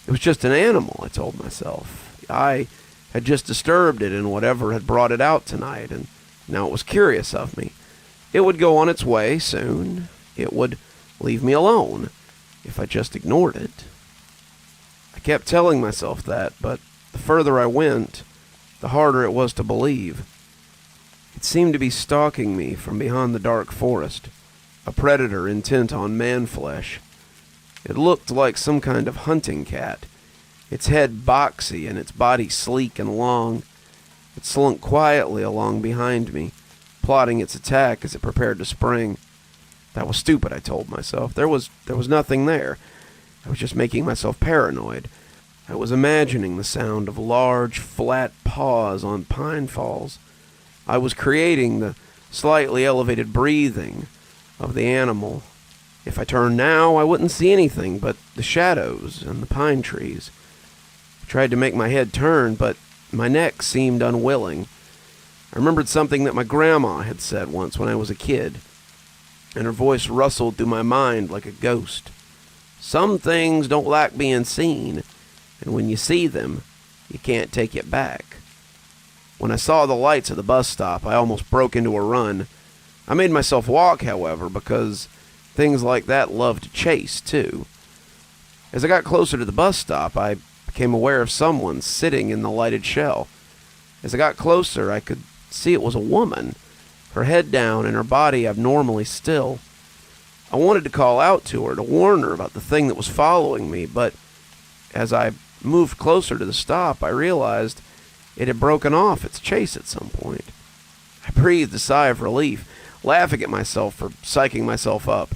It was just an animal, I told myself. I had just disturbed it in whatever had brought it out tonight, and now it was curious of me. It would go on its way soon. It would leave me alone if I just ignored it. I kept telling myself that, but the further I went, the harder it was to believe. It seemed to be stalking me from behind the dark forest, a predator intent on man-flesh. It looked like some kind of hunting cat, its head boxy and its body sleek and long. It slunk quietly along behind me, plotting its attack as it prepared to spring. That was stupid, I told myself. There was nothing there. I was just making myself paranoid. I was imagining the sound of large, flat paws on pine falls. I was creating the slightly elevated breathing of the animal. If I turned now, I wouldn't see anything but the shadows and the pine trees. I tried to make my head turn, but my neck seemed unwilling. I remembered something that my grandma had said once when I was a kid, and her voice rustled through my mind like a ghost. Some things don't like being seen, and when you see them, you can't take it back. When I saw the lights of the bus stop, I almost broke into a run. I made myself walk, however, because things like that love to chase, too. As I got closer to the bus stop, I became aware of someone sitting in the lighted shell. As I got closer, I could see it was a woman, her head down and her body abnormally still. I wanted to call out to her to warn her about the thing that was following me, but as I moved closer to the stop, I realized it had broken off its chase at some point. I breathed a sigh of relief, laughing at myself for psyching myself up.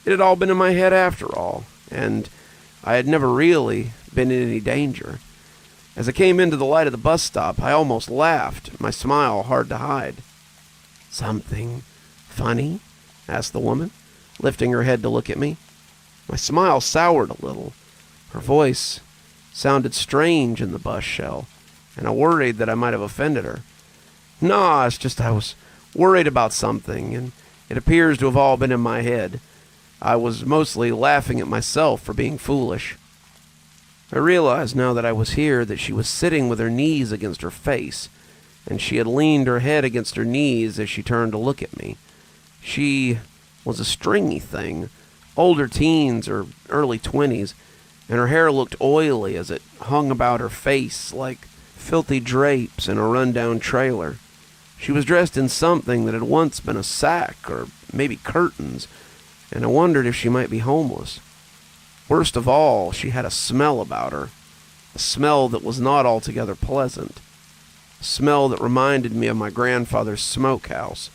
It had all been in my head after all, and I had never really been in any danger. As I came into the light of the bus stop, I almost laughed, my smile hard to hide. "Something funny?" asked the woman, lifting her head to look at me. My smile soured a little. Her voice sounded strange in the bus shell, and I worried that I might have offended her. "No, it's just I was worried about something, and it appears to have all been in my head. I was mostly laughing at myself for being foolish." I realized now that I was here that she was sitting with her knees against her face, and she had leaned her head against her knees as she turned to look at me. She was a stringy thing, older teens or early 20s, and her hair looked oily as it hung about her face like filthy drapes in a rundown trailer. She was dressed in something that had once been a sack or maybe curtains, and I wondered if she might be homeless. Worst of all, she had a smell about her, a smell that was not altogether pleasant, a smell that reminded me of my grandfather's smokehouse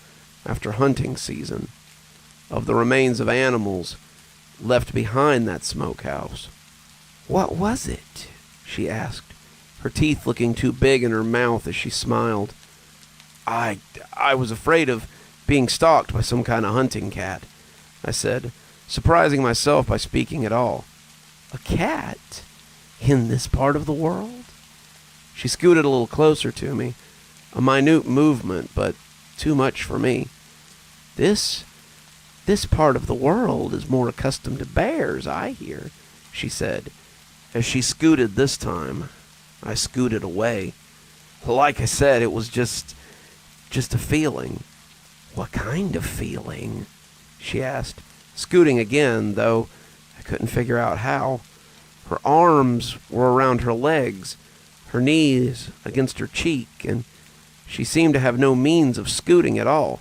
after hunting season, of the remains of animals left behind that smokehouse. "What was it?" she asked, her teeth looking too big in her mouth as she smiled. I was afraid of being stalked by some kind of hunting cat," I said, surprising myself by speaking at all. "A cat? In this part of the world?" She scooted a little closer to me, a minute movement, but too much for me. This part of the world is more accustomed to bears, I hear," she said. As she scooted this time, I scooted away. Like I said, it was just a feeling. "What kind of feeling?" she asked, scooting again, though I couldn't figure out how. Her arms were around her legs, her knees against her cheek, and she seemed to have no means of scooting at all.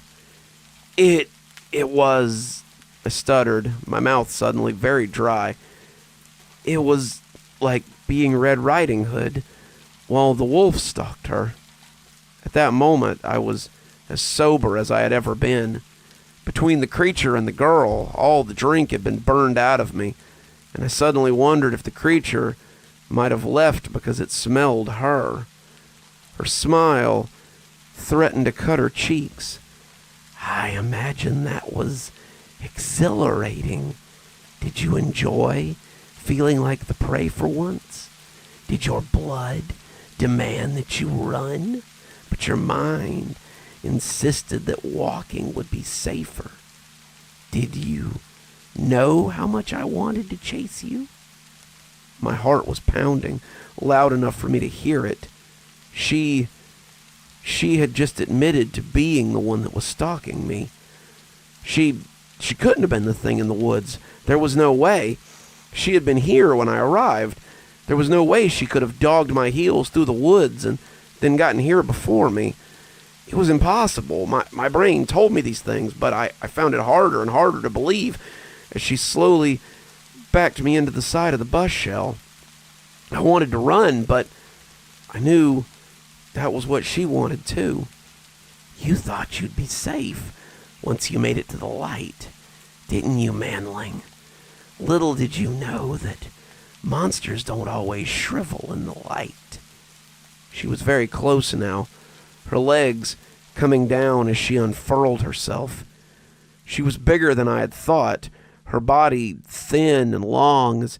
It was, I stuttered, my mouth suddenly very dry. "It was like being Red Riding Hood while the wolf stalked her." At that moment, I was as sober as I had ever been. Between the creature and the girl, all the drink had been burned out of me, and I suddenly wondered if the creature might have left because it smelled her. Her smile threatened to cut her cheeks. "I imagine that was exhilarating. Did you enjoy feeling like the prey for once? Did your blood demand that you run, but your mind insisted that walking would be safer? Did you know how much I wanted to chase you?" My heart was pounding, loud enough for me to hear it. She had just admitted to being the one that was stalking me. She couldn't have been the thing in the woods. There was no way. She had been here when I arrived. There was no way she could have dogged my heels through the woods and then gotten here before me. It was impossible. My brain told me these things, but I found it harder and harder to believe as she slowly backed me into the side of the bus shell. I wanted to run, but I knew that was what she wanted too. "You thought you'd be safe once you made it to the light, didn't you, manling? Little did you know that monsters don't always shrivel in the light." She was very close now, her legs coming down as she unfurled herself. She was bigger than I had thought, her body thin and long as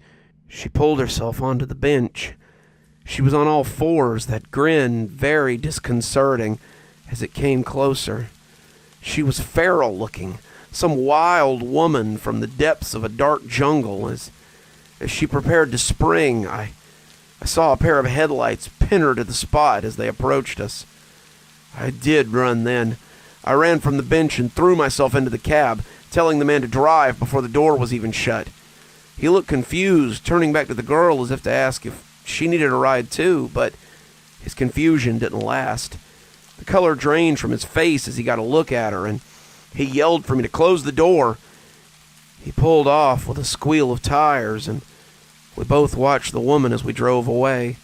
she pulled herself onto the bench. She was on all fours, that grin very disconcerting as it came closer. She was feral looking, some wild woman from the depths of a dark jungle. As she prepared to spring, I saw a pair of headlights pin her to the spot as they approached us. I did run then. I ran from the bench and threw myself into the cab, telling the man to drive before the door was even shut. He looked confused, turning back to the girl as if to ask if she needed a ride too, but his confusion didn't last. The color drained from his face as he got a look at her, and he yelled for me to close the door. He pulled off with a squeal of tires, and we both watched the woman as we drove away,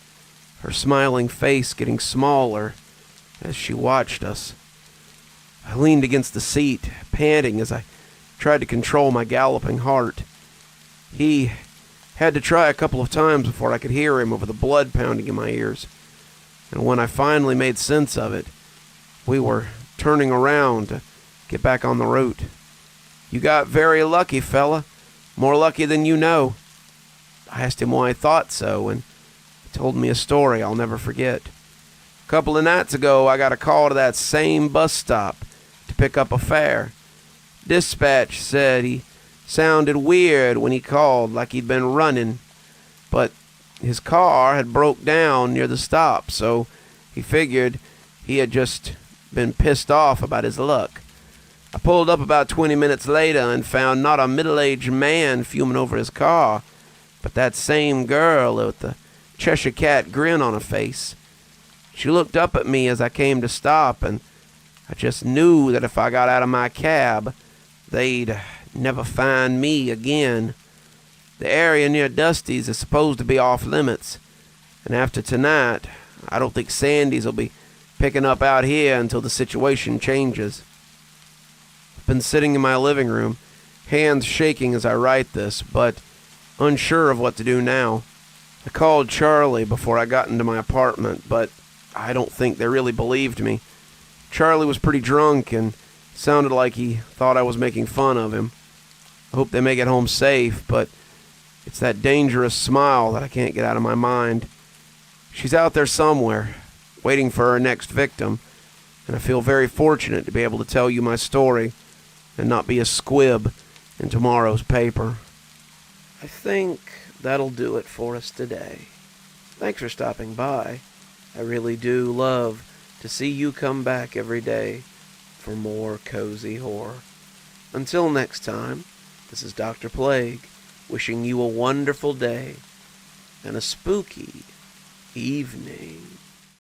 her smiling face getting smaller as she watched us. I leaned against the seat, panting as I tried to control my galloping heart. He had to try a couple of times before I could hear him over the blood pounding in my ears. And when I finally made sense of it, we were turning around to get back on the route. "You got very lucky, fella. More lucky than you know." I asked him why I thought so, and he told me a story I'll never forget. "A couple of nights ago, I got a call to that same bus stop to pick up a fare. Dispatch said he sounded weird when he called, like he'd been running, but his car had broke down near the stop, so he figured he had just been pissed off about his luck. I pulled up about 20 minutes later and found not a middle-aged man fuming over his car, but that same girl with the Cheshire Cat grin on her face. She looked up at me as I came to stop, and I just knew that if I got out of my cab, they'd never find me again. The area near Dusty's is supposed to be off limits, and after tonight, I don't think Sandy's will be picking up out here until the situation changes." I've been sitting in my living room, hands shaking as I write this, but unsure of what to do now. I called Charlie before I got into my apartment, but I don't think they really believed me. Charlie was pretty drunk and sounded like he thought I was making fun of him. I hope they make it home safe, but it's that dangerous smile that I can't get out of my mind. She's out there somewhere, waiting for her next victim, and I feel very fortunate to be able to tell you my story and not be a squib in tomorrow's paper. I think that'll do it for us today. Thanks for stopping by. I really do love to see you come back every day for more cozy horror. Until next time, this is Dr. Plague, wishing you a wonderful day and a spooky evening.